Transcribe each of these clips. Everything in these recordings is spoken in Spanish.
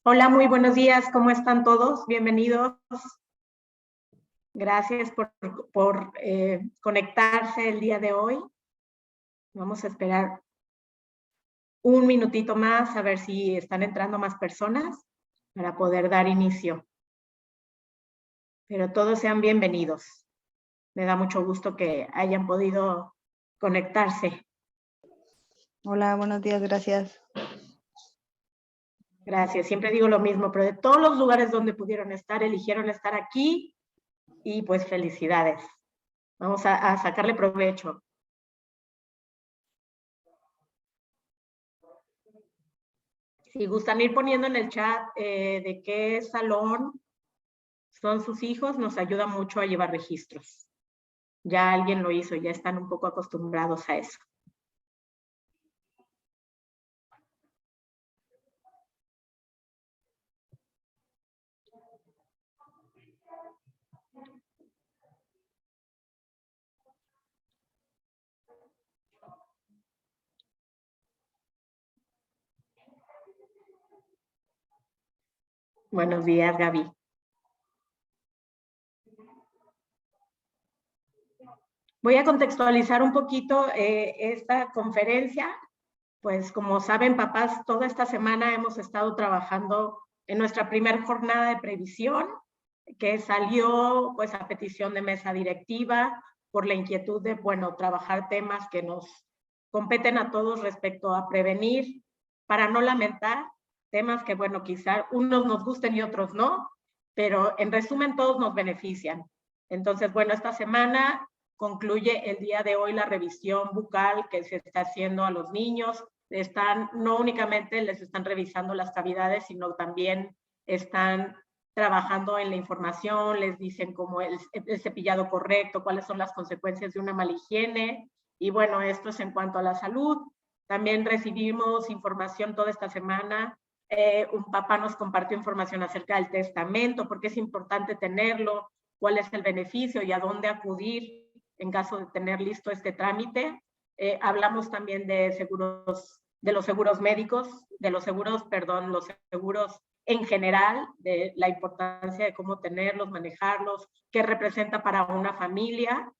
Hola, muy buenos días. ¿Cómo están todos? Bienvenidos. Gracias por conectarse el día de hoy. Vamos a esperar un minutito más a ver si están entrando más personas para poder dar inicio. Pero todos sean bienvenidos. Me da mucho gusto que hayan podido conectarse. Hola, buenos días, gracias. Gracias. Siempre digo lo mismo, pero de todos los lugares donde pudieron estar, eligieron estar aquí y pues felicidades. Vamos a sacarle provecho. Si gustan ir poniendo en el chat de qué salón son sus hijos, nos ayuda mucho a llevar registros. Ya alguien lo hizo, ya están un poco acostumbrados a eso. Buenos días, Gaby. Voy a contextualizar un poquito esta conferencia. Pues como saben, papás, toda esta semana hemos estado trabajando en nuestra primera jornada de previsión, que salió pues a petición de mesa directiva por la inquietud de, bueno, trabajar temas que nos competen a todos respecto a prevenir, para no lamentar, temas que, bueno, quizá unos nos gusten y otros no, pero en resumen todos nos benefician. Entonces, bueno, esta semana concluye el día de hoy la revisión bucal que se está haciendo a los niños. No únicamente les están revisando las cavidades, sino también están trabajando en la información, les dicen cómo el cepillado correcto, cuáles son las consecuencias de una mala higiene. Y bueno, esto es en cuanto a la salud. También recibimos información toda esta semana. Un papá nos compartió información acerca del testamento, por qué es importante tenerlo, cuál es el beneficio y a dónde acudir en caso de tener listo este trámite. Hablamos también de los seguros médicos, los seguros en general, de la importancia de cómo tenerlos, manejarlos, qué representa para una familia.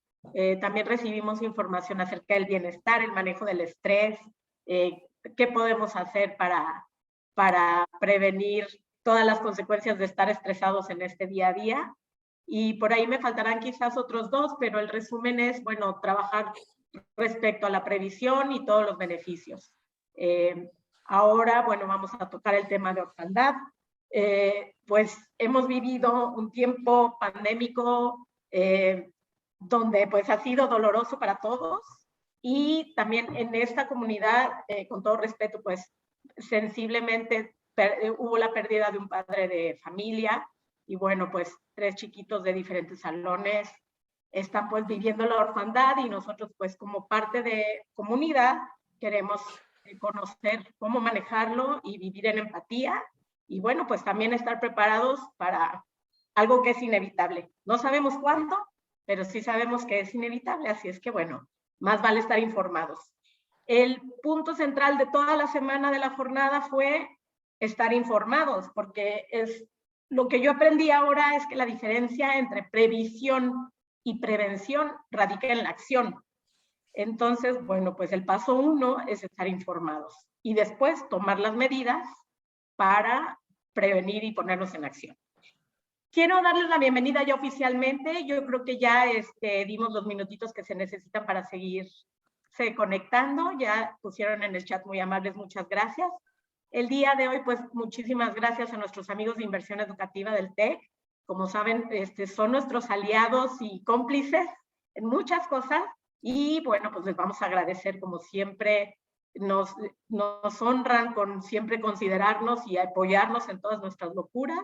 También recibimos información acerca del bienestar, el manejo del estrés, qué podemos hacer para prevenir todas las consecuencias de estar estresados en este día a día. Y por ahí me faltarán quizás otros dos, pero el resumen es, bueno, trabajar respecto a la previsión y todos los beneficios. Ahora, bueno, vamos a tocar el tema de orfandad. Pues hemos vivido un tiempo pandémico donde pues ha sido doloroso para todos, y también en esta comunidad, con todo respeto, pues sensiblemente hubo la pérdida de un padre de familia, y bueno, pues 3 chiquitos de diferentes salones están pues viviendo la orfandad, y nosotros pues como parte de comunidad queremos conocer cómo manejarlo y vivir en empatía, y bueno, pues también estar preparados para algo que es inevitable. No sabemos cuándo, pero sí sabemos que es inevitable, así es que bueno, más vale estar informados. El punto central de toda la semana de la jornada fue estar informados, porque lo que yo aprendí ahora es que la diferencia entre previsión y prevención radica en la acción. Entonces, bueno, pues el paso 1 es estar informados y después tomar las medidas para prevenir y ponernos en acción. Quiero darles la bienvenida ya oficialmente. Yo creo que ya dimos los minutitos que se necesitan para seguirse conectando. Ya pusieron en el chat muy amables, muchas gracias. El día de hoy, pues muchísimas gracias a nuestros amigos de Inversión Educativa del TEC. Como saben, son nuestros aliados y cómplices en muchas cosas. Y bueno, pues les vamos a agradecer como siempre. Nos honran con siempre considerarnos y apoyarnos en todas nuestras locuras.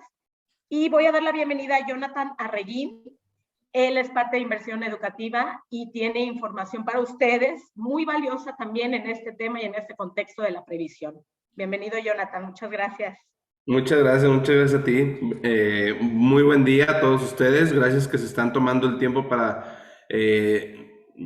Y voy a dar la bienvenida a Jonathan Arreguín. Él es parte de Inversión Educativa y tiene información para ustedes muy valiosa también en este tema y en este contexto de la previsión. Bienvenido, Jonathan. Muchas gracias. Muchas gracias a ti. Muy buen día a todos ustedes. Gracias que se están tomando el tiempo para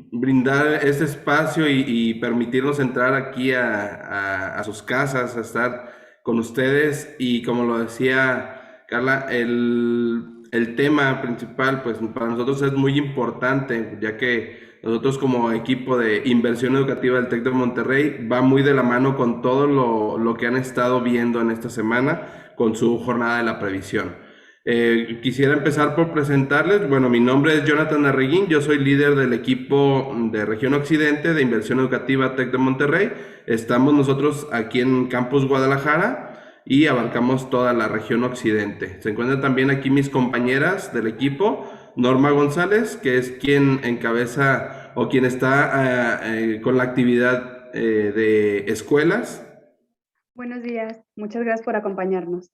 brindar este espacio y permitirnos entrar aquí a sus casas, a estar con ustedes. Y como lo decía Carla, el tema principal, pues para nosotros es muy importante, ya que nosotros como equipo de inversión educativa del TEC de Monterrey va muy de la mano con todo lo que han estado viendo en esta semana con su jornada de la previsión. Quisiera empezar por presentarles, bueno, mi nombre es Jonathan Arreguín, yo soy líder del equipo de Región Occidente de Inversión Educativa TEC de Monterrey. Estamos nosotros aquí en Campus Guadalajara y abarcamos toda la región occidente. Se encuentran también aquí mis compañeras del equipo, Norma González, que es quien encabeza o quien está con la actividad de escuelas. Buenos días, muchas gracias por acompañarnos.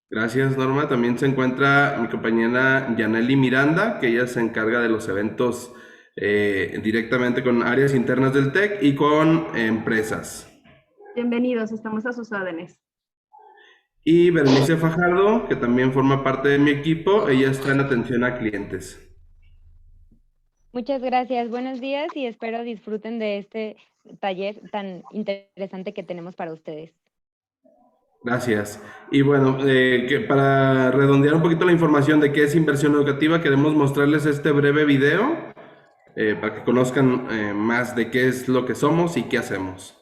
Gracias, Norma. También se encuentra mi compañera Yaneli Miranda, que ella se encarga de los eventos directamente con áreas internas del TEC y con empresas. Bienvenidos, estamos a sus órdenes. Y Berenice Fajardo, que también forma parte de mi equipo, ella está en atención a clientes. Muchas gracias, buenos días y espero disfruten de este taller tan interesante que tenemos para ustedes. Gracias. Y bueno, para redondear un poquito la información de qué es inversión educativa, queremos mostrarles este breve video para que conozcan más de qué es lo que somos y qué hacemos.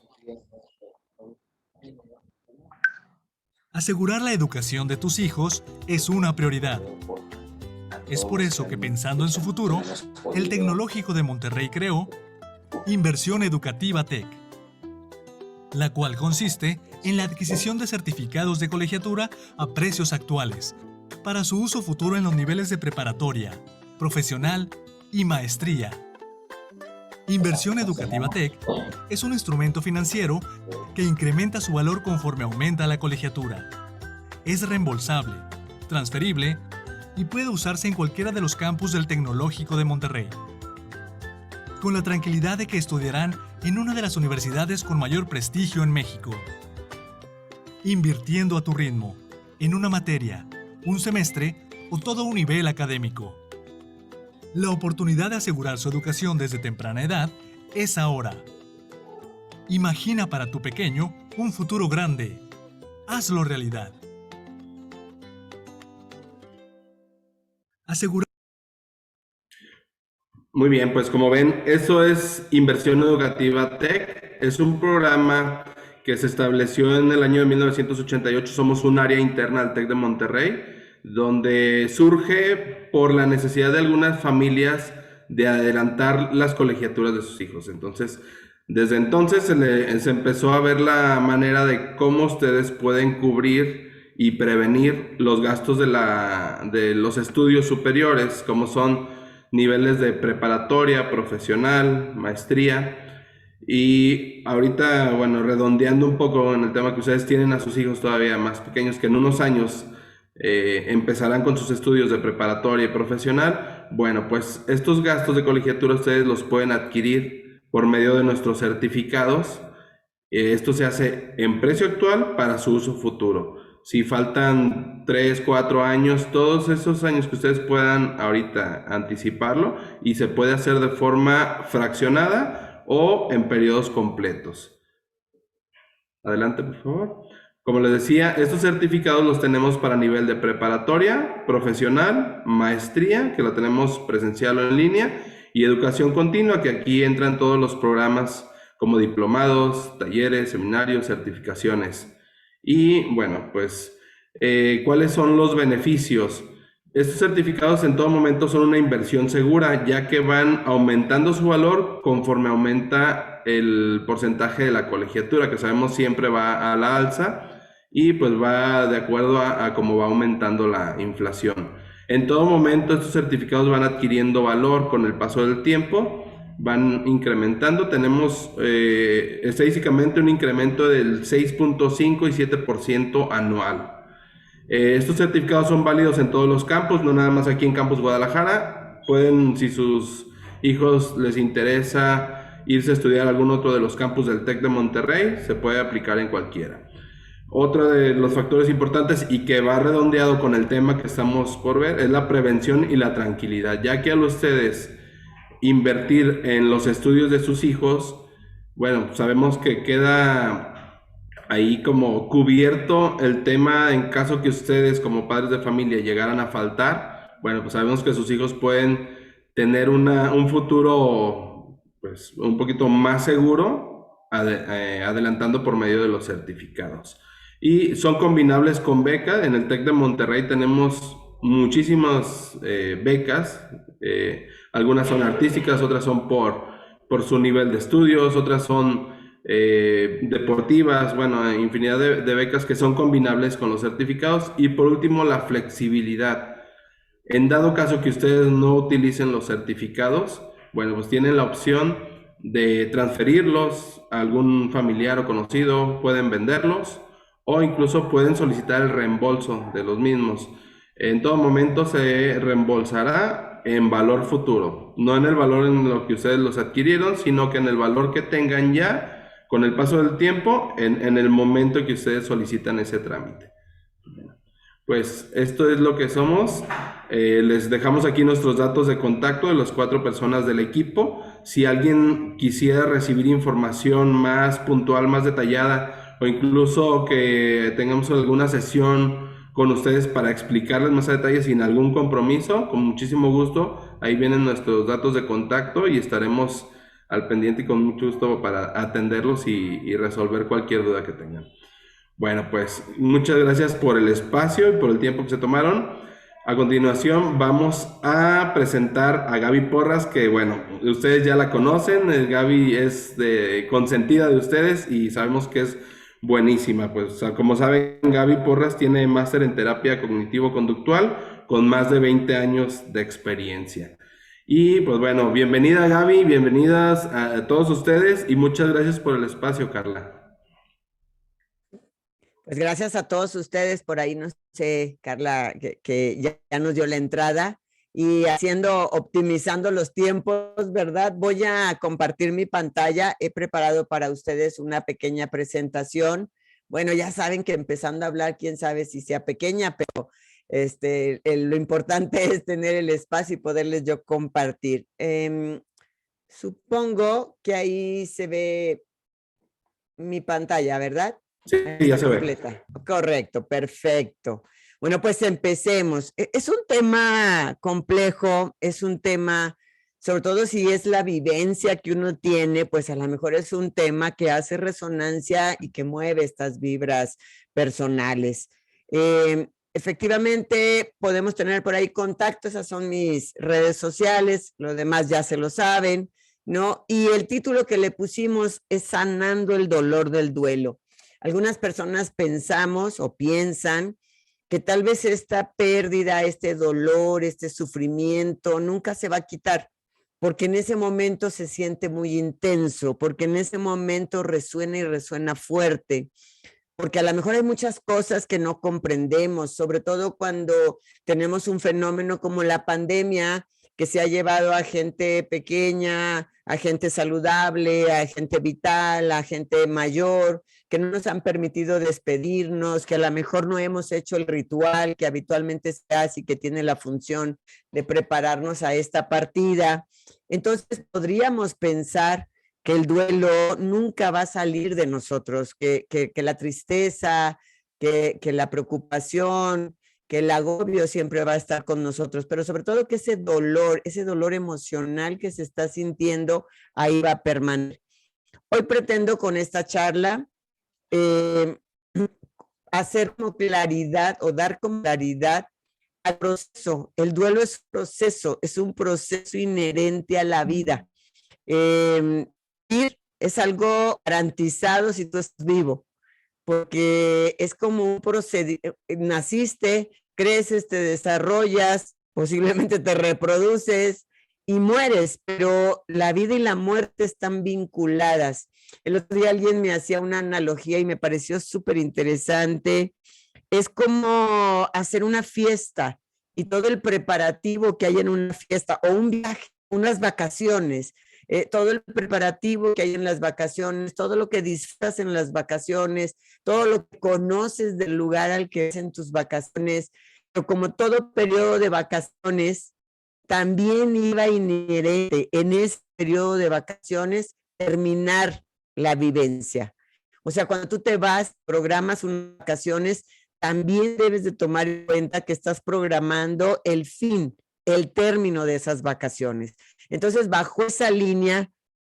Asegurar la educación de tus hijos es una prioridad. Es por eso que, pensando en su futuro, el Tecnológico de Monterrey creó Inversión Educativa TEC, la cual consiste en la adquisición de certificados de colegiatura a precios actuales para su uso futuro en los niveles de preparatoria, profesional y maestría. Inversión Educativa TEC es un instrumento financiero que incrementa su valor conforme aumenta la colegiatura. Es reembolsable, transferible y puede usarse en cualquiera de los campus del Tecnológico de Monterrey, con la tranquilidad de que estudiarán en una de las universidades con mayor prestigio en México. Invirtiendo a tu ritmo, en una materia, un semestre o todo un nivel académico. La oportunidad de asegurar su educación desde temprana edad es ahora. Imagina para tu pequeño un futuro grande. Hazlo realidad. Asegura. Muy bien, pues como ven, eso es Inversión Educativa TEC. Es un programa que se estableció en el año de 1988. Somos un área interna del TEC de Monterrey, donde surge por la necesidad de algunas familias de adelantar las colegiaturas de sus hijos. Entonces, desde entonces se empezó a ver la manera de cómo ustedes pueden cubrir y prevenir los gastos de los estudios superiores, como son niveles de preparatoria, profesional, maestría. Y ahorita, bueno, redondeando un poco en el tema que ustedes tienen a sus hijos todavía más pequeños, que en unos años empezarán con sus estudios de preparatoria y profesional. Bueno, pues estos gastos de colegiatura ustedes los pueden adquirir por medio de nuestros certificados. Esto se hace en precio actual para su uso futuro. Si faltan 3, 4 años, todos esos años que ustedes puedan ahorita anticiparlo, y se puede hacer de forma fraccionada o en periodos completos. Adelante, por favor. Como les decía, estos certificados los tenemos para nivel de preparatoria, profesional, maestría, que lo tenemos presencial o en línea, y educación continua, que aquí entran todos los programas como diplomados, talleres, seminarios, certificaciones. Y bueno, pues, ¿cuáles son los beneficios? Estos certificados en todo momento son una inversión segura, ya que van aumentando su valor conforme aumenta el porcentaje de la colegiatura, que sabemos siempre va a la alza y pues va de acuerdo a cómo va aumentando la inflación. En todo momento estos certificados van adquiriendo valor con el paso del tiempo, van incrementando. Tenemos estadísticamente un incremento del 6.5 y 7% anual. Estos certificados son válidos en todos los campus, no nada más aquí en Campus Guadalajara. Pueden, si sus hijos les interesa irse a estudiar a algún otro de los campus del TEC de Monterrey, se puede aplicar en cualquiera. Otro de los factores importantes y que va redondeado con el tema que estamos por ver es la prevención y la tranquilidad, ya que al ustedes invertir en los estudios de sus hijos, bueno, sabemos que queda ahí como cubierto el tema en caso que ustedes como padres de familia llegaran a faltar. Bueno, pues sabemos que sus hijos pueden tener un futuro pues un poquito más seguro adelantando por medio de los certificados. Y son combinables con becas. En el TEC de Monterrey tenemos muchísimas becas. Algunas son artísticas, otras son por su nivel de estudios, otras son deportivas, bueno, infinidad de becas que son combinables con los certificados. Y por último, la flexibilidad. En dado caso que ustedes no utilicen los certificados, bueno, pues tienen la opción de transferirlos a algún familiar o conocido, pueden venderlos o incluso pueden solicitar el reembolso de los mismos. En todo momento se reembolsará en valor futuro, no en el valor en lo que ustedes los adquirieron, sino que en el valor que tengan ya con el paso del tiempo en el momento que ustedes solicitan ese trámite. Pues esto es lo que somos. Les dejamos aquí nuestros datos de contacto de las 4 personas del equipo. Si alguien quisiera recibir información más puntual, más detallada, o incluso que tengamos alguna sesión con ustedes para explicarles más a detalle sin algún compromiso, con muchísimo gusto, ahí vienen nuestros datos de contacto y estaremos al pendiente y con mucho gusto para atenderlos y resolver cualquier duda que tengan. Bueno, pues muchas gracias por el espacio y por el tiempo que se tomaron. A continuación vamos a presentar a Gaby Porras, que bueno, ustedes ya la conocen. Gaby es consentida de ustedes y sabemos que es buenísima. Pues como saben, Gaby Porras tiene máster en terapia cognitivo-conductual con más de 20 años de experiencia. Y pues bueno, bienvenida Gaby, bienvenidas a todos ustedes y muchas gracias por el espacio, Carla. Pues gracias a todos ustedes, por ahí no sé, Carla, que ya nos dio la entrada y optimizando los tiempos, ¿verdad? Voy a compartir mi pantalla, he preparado para ustedes una pequeña presentación. Bueno, ya saben que empezando a hablar, quién sabe si sea pequeña, pero lo importante es tener el espacio y poderles yo compartir. Supongo que ahí se ve mi pantalla, ¿verdad? Sí, ya se ve. Completa. Correcto, perfecto. Bueno, pues empecemos. Es un tema complejo, es un tema, sobre todo si es la vivencia que uno tiene, pues a lo mejor es un tema que hace resonancia y que mueve estas vibras personales. Efectivamente, podemos tener por ahí contacto, esas son mis redes sociales, lo demás ya se lo saben, ¿no? Y el título que le pusimos es Sanando el dolor del duelo. Algunas personas pensamos o piensan que tal vez esta pérdida, este dolor, este sufrimiento nunca se va a quitar, porque en ese momento se siente muy intenso, porque en ese momento resuena y resuena fuerte, porque a lo mejor hay muchas cosas que no comprendemos, sobre todo cuando tenemos un fenómeno como la pandemia, que se ha llevado a gente pequeña, a gente saludable, a gente vital, a gente mayor, que no nos han permitido despedirnos, que a lo mejor no hemos hecho el ritual que habitualmente se hace y que tiene la función de prepararnos a esta partida. Entonces podríamos pensar que el duelo nunca va a salir de nosotros, que la tristeza, que la preocupación, que el agobio siempre va a estar con nosotros, pero sobre todo que ese dolor emocional que se está sintiendo, ahí va a permanecer. Hoy pretendo con esta charla hacer como claridad o dar como claridad al proceso. El duelo es un proceso inherente a la vida. Ir es algo garantizado si tú estás vivo, porque es como un procedimiento. Naciste, creces, te desarrollas, posiblemente te reproduces y mueres, pero la vida y la muerte están vinculadas. El otro día alguien me hacía una analogía y me pareció súper interesante. Es como hacer una fiesta y todo el preparativo que hay en una fiesta o un viaje, unas vacaciones, todo el preparativo que hay en las vacaciones, todo lo que disfrutas en las vacaciones, todo lo que conoces del lugar al que es en tus vacaciones, pero como todo periodo de vacaciones, también iba inherente en ese periodo de vacaciones terminar la vivencia. O sea, cuando tú te vas, programas unas vacaciones, también debes de tomar en cuenta que estás programando el fin, el término de esas vacaciones. Entonces, bajo esa línea,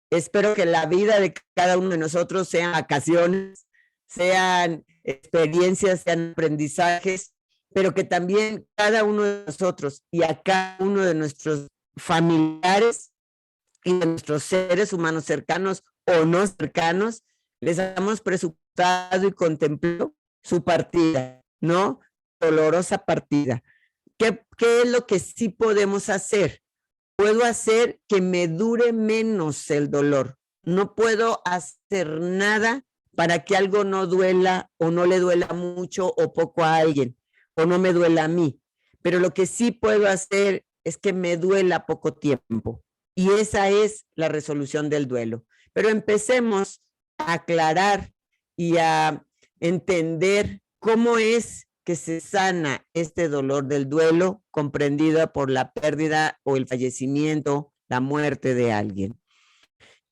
espero que la vida de cada uno de nosotros sean vacaciones, sean experiencias, sean aprendizajes, pero que también cada uno de nosotros y a cada uno de nuestros familiares y de nuestros seres humanos cercanos o no cercanos, les hemos presupuestado y contemplado su partida, ¿no? Dolorosa partida. ¿Qué es lo que sí podemos hacer? Puedo hacer que me dure menos el dolor. No puedo hacer nada para que algo no duela o no le duela mucho o poco a alguien, o no me duela a mí. Pero lo que sí puedo hacer es que me duela poco tiempo. Y esa es la resolución del duelo. Pero empecemos a aclarar y a entender cómo es que se sana este dolor del duelo comprendido por la pérdida o el fallecimiento, la muerte de alguien.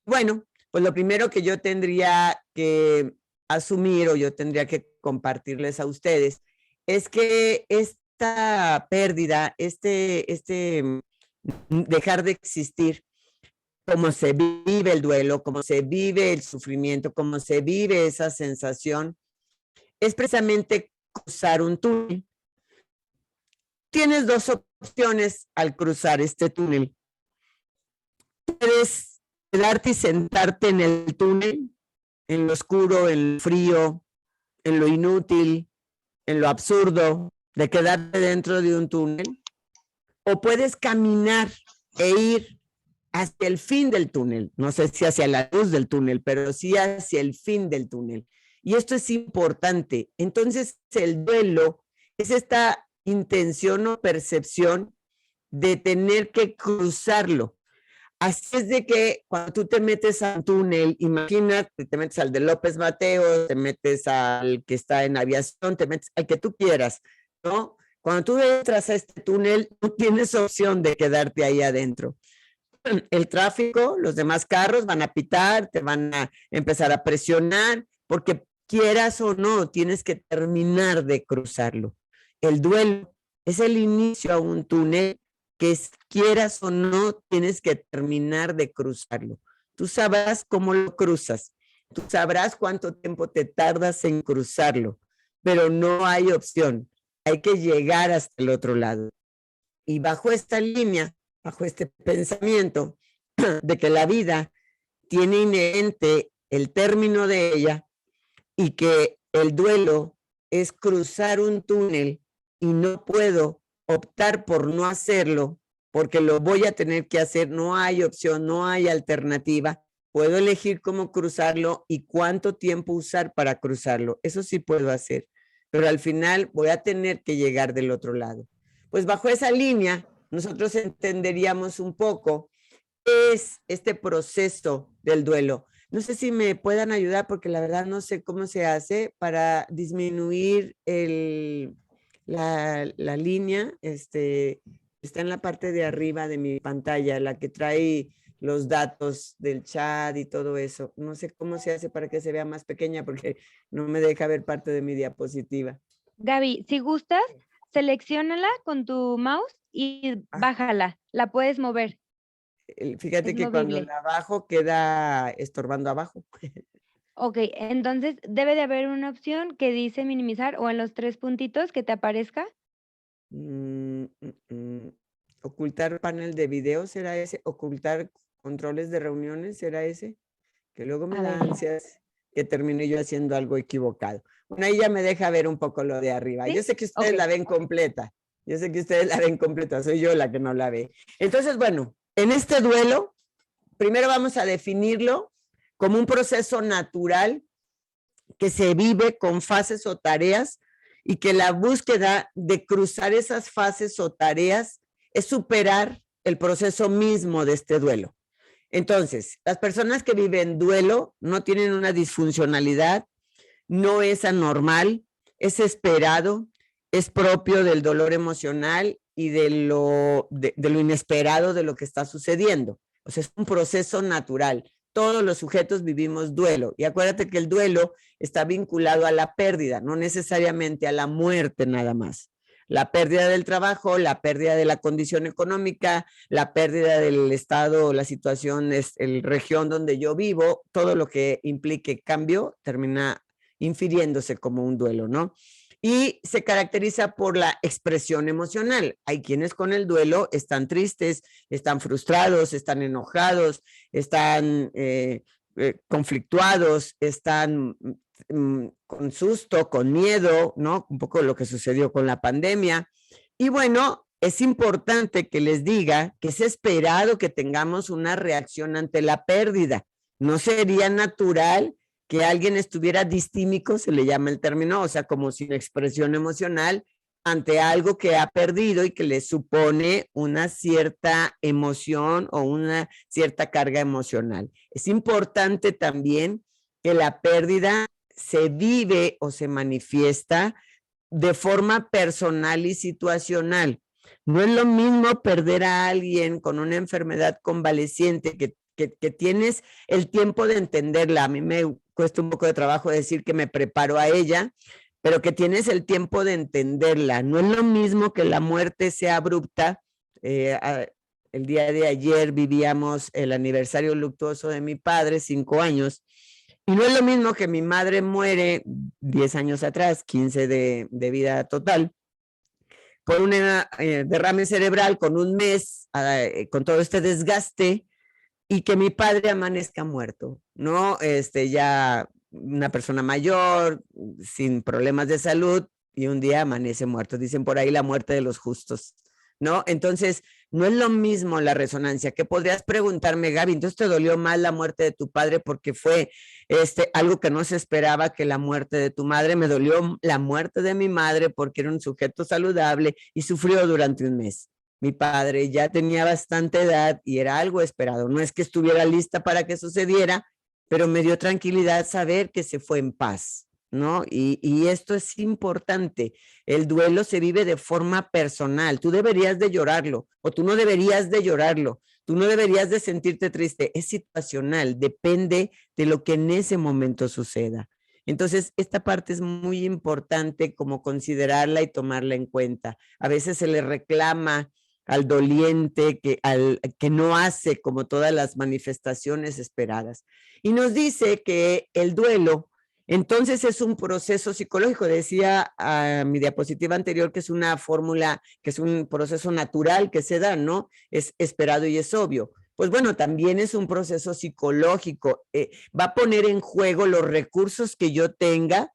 Bueno, pues lo primero que yo tendría que asumir o yo tendría que compartirles a ustedes es que esta pérdida, dejar de existir, cómo se vive el duelo, cómo se vive el sufrimiento, cómo se vive esa sensación, es precisamente cruzar un túnel. Tienes dos opciones al cruzar este túnel. Puedes quedarte y sentarte en el túnel, en lo oscuro, en lo frío, en lo inútil, en lo absurdo, de quedarte dentro de un túnel, o puedes caminar e ir hacia el fin del túnel, no sé si hacia la luz del túnel, pero sí hacia el fin del túnel. Y esto es importante. Entonces, el duelo es esta intención o percepción de tener que cruzarlo. Así es de que cuando tú te metes a un túnel, imagínate, te metes al de López Mateos, te metes al que está en aviación, te metes al que tú quieras, ¿no? Cuando tú entras a este túnel, no tienes opción de quedarte ahí adentro. El tráfico, los demás carros van a pitar, te van a empezar a presionar, porque quieras o no, tienes que terminar de cruzarlo. El duelo es el inicio a un túnel que quieras o no, tienes que terminar de cruzarlo. Tú sabrás cómo lo cruzas, tú sabrás cuánto tiempo te tardas en cruzarlo, pero no hay opción, hay que llegar hasta el otro lado. Y bajo esta línea, bajo este pensamiento de que la vida tiene inherente el término de ella y que el duelo es cruzar un túnel y no puedo optar por no hacerlo porque lo voy a tener que hacer, no hay opción, no hay alternativa, puedo elegir cómo cruzarlo y cuánto tiempo usar para cruzarlo, eso sí puedo hacer, pero al final voy a tener que llegar del otro lado. Pues bajo esa línea, nosotros entenderíamos un poco qué es este proceso del duelo. No sé si me puedan ayudar porque la verdad no sé cómo se hace para disminuir la línea. Está en la parte de arriba de mi pantalla, la que trae los datos del chat y todo eso. No sé cómo se hace para que se vea más pequeña porque no me deja ver parte de mi diapositiva. Gaby, si gustas, selecciónala con tu mouse y bájala, la puedes mover. Fíjate Es que cuando movible. la bajo queda estorbando abajo. Ok, entonces debe de haber una opción que dice minimizar o en los 3 puntitos que te aparezca. Ocultar panel de video, ¿será ese? Ocultar controles de reuniones, ¿será ese? Que luego me A da ver. ansias que termine yo haciendo algo equivocado. Bueno, ahí ya me deja ver un poco lo de arriba. ¿Sí? Yo sé que ustedes Ok. la ven completa. Yo sé que ustedes la ven completa. Soy yo la que no la ve. Entonces, bueno, en este duelo, primero vamos a definirlo como un proceso natural que se vive con fases o tareas y que la búsqueda de cruzar esas fases o tareas es superar el proceso mismo de este duelo. Entonces, las personas que viven duelo no tienen una disfuncionalidad, no es anormal, es esperado, es propio del dolor emocional y de lo inesperado de lo que está sucediendo. O sea, es un proceso natural. Todos los sujetos vivimos duelo. Y acuérdate que el duelo está vinculado a la pérdida, no necesariamente a la muerte nada más. La pérdida del trabajo, la pérdida de la condición económica, la pérdida del estado, la situación, el región donde yo vivo, todo lo que implique cambio termina infiriéndose como un duelo, ¿no? Y se caracteriza por la expresión emocional. Hay quienes con el duelo están tristes, están frustrados, están enojados, están conflictuados, están con susto, con miedo, ¿no? Un poco lo que sucedió con la pandemia. Y bueno, es importante que les diga que es esperado que tengamos una reacción ante la pérdida. No sería natural que alguien estuviera distímico, se le llama el término, o sea, como sin expresión emocional, ante algo que ha perdido y que le supone una cierta emoción o una cierta carga emocional. Es importante también que la pérdida se vive o se manifiesta de forma personal y situacional. No es lo mismo perder a alguien con una enfermedad convaleciente que tienes el tiempo de entenderla. A mí me cuesta un poco de trabajo decir que me preparo a ella, pero que tienes el tiempo de entenderla. No es lo mismo que la muerte sea abrupta. El día de ayer vivíamos el aniversario luctuoso de mi padre, 5 años, y no es lo mismo que mi madre muere 10 años atrás, 15 de vida total, por un derrame cerebral, con un mes, con todo este desgaste, y que mi padre amanezca muerto, ¿no? Ya una persona mayor, sin problemas de salud, y un día amanece muerto. Dicen por ahí la muerte de los justos, ¿no? Entonces, no es lo mismo la resonancia. ¿Qué podrías preguntarme, Gaby? Entonces, ¿te dolió más la muerte de tu padre porque fue algo que no se esperaba que la muerte de tu madre? Me dolió la muerte de mi madre porque era un sujeto saludable y sufrió durante un mes. Mi padre ya tenía bastante edad y era algo esperado. No es que estuviera lista para que sucediera, pero me dio tranquilidad saber que se fue en paz, ¿no? Y esto es importante. El duelo se vive de forma personal. Tú deberías de llorarlo o tú no deberías de llorarlo. Tú no deberías de sentirte triste. Es situacional, depende de lo que en ese momento suceda. Entonces, esta parte es muy importante como considerarla y tomarla en cuenta. A veces se le reclama al doliente que no hace como todas las manifestaciones esperadas. Y nos dice que el duelo, entonces, es un proceso psicológico. Decía a mi diapositiva anterior que es una fórmula, que es un proceso natural que se da, ¿no? Es esperado y es obvio. Pues bueno, también es un proceso psicológico. Va a poner en juego los recursos que yo tenga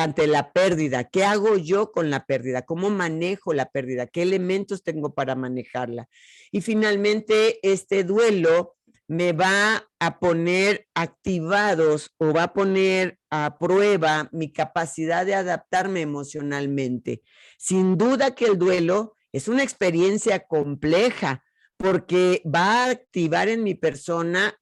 ante la pérdida. ¿Qué hago yo con la pérdida? ¿Cómo manejo la pérdida? ¿Qué elementos tengo para manejarla? Y finalmente, este duelo me va a poner activados o va a poner a prueba mi capacidad de adaptarme emocionalmente. Sin duda que el duelo es una experiencia compleja, porque va a activar en mi persona,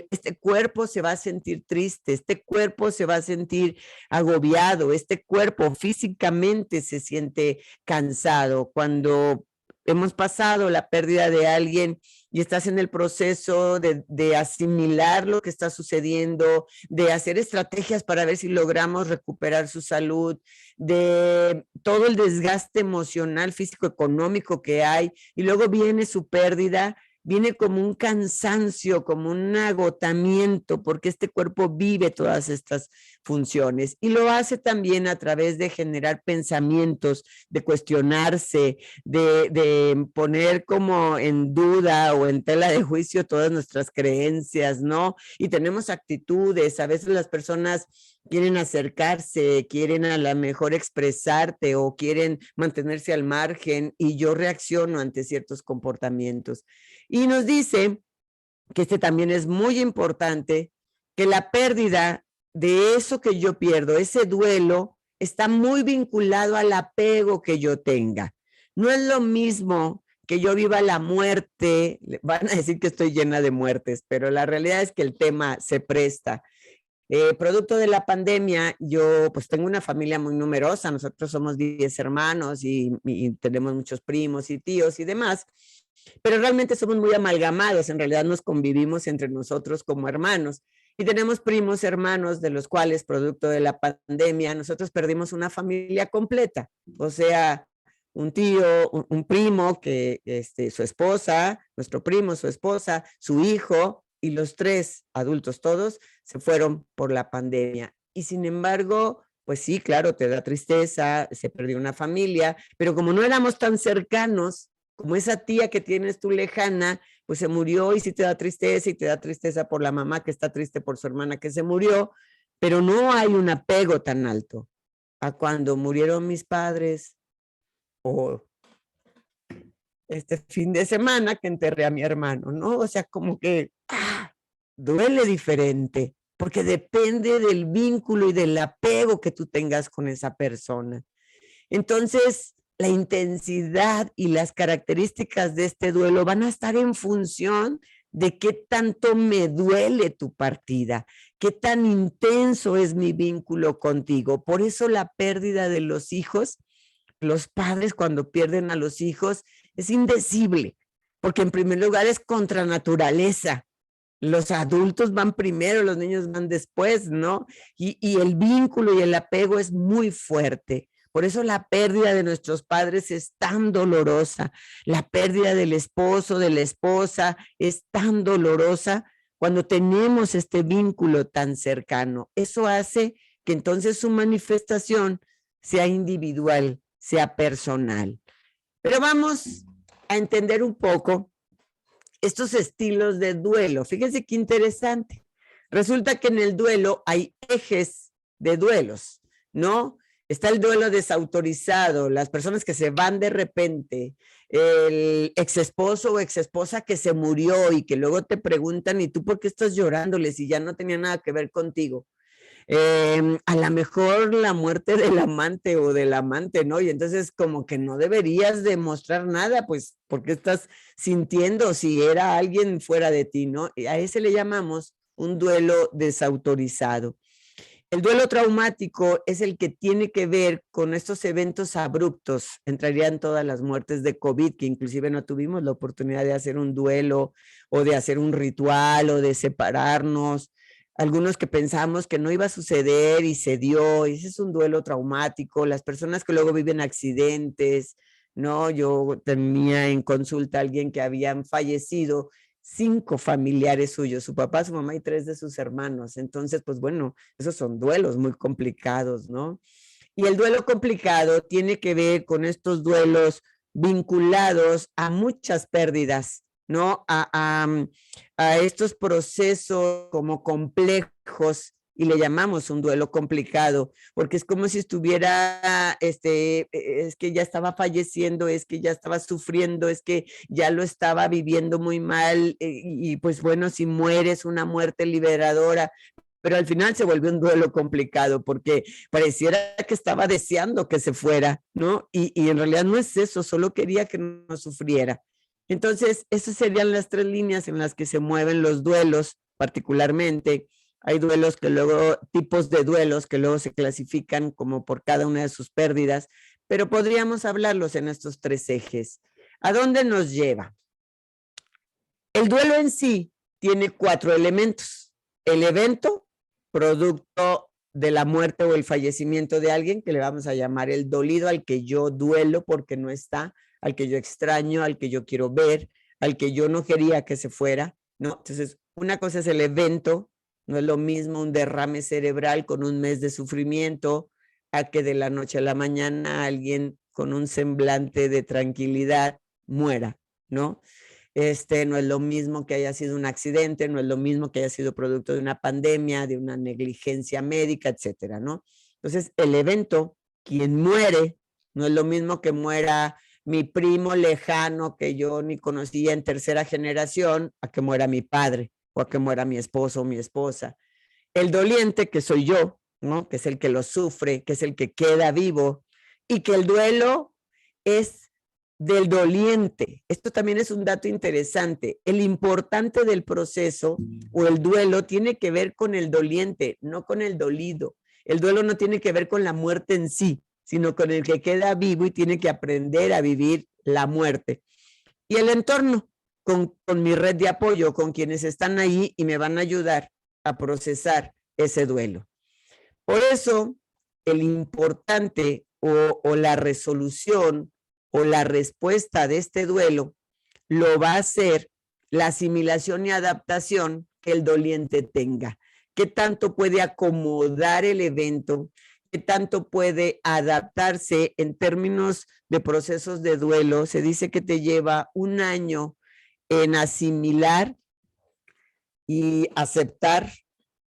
este cuerpo se va a sentir triste, este cuerpo se va a sentir agobiado, este cuerpo físicamente se siente cansado. Cuando hemos pasado la pérdida de alguien y estás en el proceso de asimilar lo que está sucediendo, de hacer estrategias para ver si logramos recuperar su salud, de todo el desgaste emocional, físico, económico que hay, y luego viene su pérdida, viene como un cansancio, como un agotamiento, porque este cuerpo vive todas estas funciones y lo hace también a través de generar pensamientos, de cuestionarse, de poner como en duda o en tela de juicio todas nuestras creencias, ¿no? Y tenemos actitudes, a veces las personas quieren acercarse, quieren a lo mejor expresarte o quieren mantenerse al margen y yo reacciono ante ciertos comportamientos. Y nos dice que también es muy importante, que la pérdida de eso que yo pierdo, ese duelo, está muy vinculado al apego que yo tenga. No es lo mismo que yo viva la muerte, van a decir que estoy llena de muertes, pero la realidad es que el tema se presta. Producto de la pandemia, yo pues tengo una familia muy numerosa, nosotros somos 10 hermanos y tenemos muchos primos y tíos y demás, pero realmente somos muy amalgamados, en realidad nos convivimos entre nosotros como hermanos y tenemos primos hermanos de los cuales, producto de la pandemia, nosotros perdimos una familia completa, o sea, un tío, un primo, que su esposa, nuestro primo, su esposa, su hijo, y los 3 adultos todos se fueron por la pandemia. Y sin embargo, pues sí, claro, te da tristeza, se perdió una familia, pero como no éramos tan cercanos, como esa tía que tienes tú lejana, pues se murió y sí te da tristeza y te da tristeza por la mamá que está triste por su hermana que se murió, pero no hay un apego tan alto a cuando murieron mis padres o este fin de semana que enterré a mi hermano, ¿no? O sea, como que duele diferente, porque depende del vínculo y del apego que tú tengas con esa persona. Entonces, la intensidad y las características de este duelo van a estar en función de qué tanto me duele tu partida, qué tan intenso es mi vínculo contigo. Por eso la pérdida de los hijos, los padres cuando pierden a los hijos, es indecible, porque en primer lugar es contra naturaleza. Los adultos van primero, los niños van después, ¿no? Y el vínculo y el apego es muy fuerte. Por eso la pérdida de nuestros padres es tan dolorosa. La pérdida del esposo, de la esposa, es tan dolorosa cuando tenemos este vínculo tan cercano. Eso hace que entonces su manifestación sea individual, sea personal. Pero vamos a entender un poco estos estilos de duelo. Fíjense qué interesante. Resulta que en el duelo hay ejes de duelos, ¿no? Está el duelo desautorizado, las personas que se van de repente, el exesposo o exesposa que se murió y que luego te preguntan, ¿y tú por qué estás llorándoles si ya no tenía nada que ver contigo? A lo mejor la muerte del amante o del amante, ¿no? Y entonces como que no deberías demostrar nada, pues, porque estás sintiendo si era alguien fuera de ti, ¿no? Y a ese le llamamos un duelo desautorizado. El duelo traumático es el que tiene que ver con estos eventos abruptos. Entrarían todas las muertes de COVID, que inclusive no tuvimos la oportunidad de hacer un duelo o de hacer un ritual o de separarnos. Algunos que pensamos que no iba a suceder y se dio, y ese es un duelo traumático. Las personas que luego viven accidentes, ¿no? Yo tenía en consulta a alguien que habían fallecido 5 familiares suyos, su papá, su mamá y 3 de sus hermanos. Entonces, pues bueno, esos son duelos muy complicados, ¿no? Y el duelo complicado tiene que ver con estos duelos vinculados a muchas pérdidas, ¿no? A estos procesos como complejos, y le llamamos un duelo complicado, porque es como si estuviera, es que ya estaba falleciendo, es que ya estaba sufriendo, es que ya lo estaba viviendo muy mal, y pues bueno, si mueres, una muerte liberadora, pero al final se volvió un duelo complicado, porque pareciera que estaba deseando que se fuera, ¿no? Y en realidad no es eso, solo quería que no sufriera. Entonces, esas serían las 3 líneas en las que se mueven los duelos, particularmente. Hay duelos que luego, tipos de duelos que luego se clasifican como por cada una de sus pérdidas, pero podríamos hablarlos en estos 3 ejes. ¿A dónde nos lleva? El duelo en sí tiene 4 elementos. El evento, producto de la muerte o el fallecimiento de alguien, que le vamos a llamar el dolido, al que yo duelo porque no está, al que yo extraño, al que yo quiero ver, al que yo no quería que se fuera, ¿no? Entonces, una cosa es el evento, no es lo mismo un derrame cerebral con un mes de sufrimiento a que de la noche a la mañana alguien con un semblante de tranquilidad muera, ¿no? No es lo mismo que haya sido un accidente, no es lo mismo que haya sido producto de una pandemia, de una negligencia médica, etcétera, ¿no? Entonces, el evento, quien muere, no es lo mismo que muera mi primo lejano que yo ni conocía en tercera generación, a que muera mi padre o a que muera mi esposo o mi esposa. El doliente, que soy yo, ¿no? Que es el que lo sufre, que es el que queda vivo, y que el duelo es del doliente. Esto también es un dato interesante. El importante del proceso o el duelo tiene que ver con el doliente, no con el dolido. El duelo no tiene que ver con la muerte en sí, sino con el que queda vivo y tiene que aprender a vivir la muerte. Y el entorno, con mi red de apoyo, con quienes están ahí y me van a ayudar a procesar ese duelo. Por eso, el importante o la resolución o la respuesta de este duelo lo va a hacer la asimilación y adaptación que el doliente tenga. ¿Qué tanto puede acomodar el evento? ¿Qué tanto puede adaptarse en términos de procesos de duelo? Se dice que te lleva 1 año en asimilar y aceptar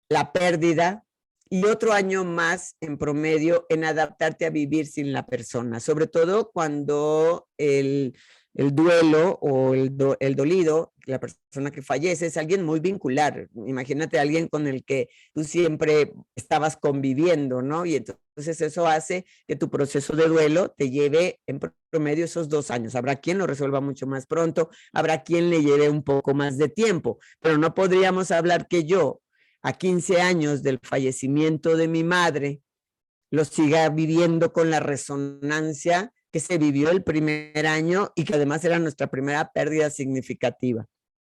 la pérdida y otro año más en promedio en adaptarte a vivir sin la persona, sobre todo cuando el duelo o el dolido, la persona que fallece, es alguien muy vincular. Imagínate a alguien con el que tú siempre estabas conviviendo, ¿no? Y entonces eso hace que tu proceso de duelo te lleve en promedio esos 2 años. Habrá quien lo resuelva mucho más pronto, habrá quien le lleve un poco más de tiempo, pero no podríamos hablar que yo, a 15 años del fallecimiento de mi madre, lo siga viviendo con la resonancia que se vivió el primer año y que además era nuestra primera pérdida significativa,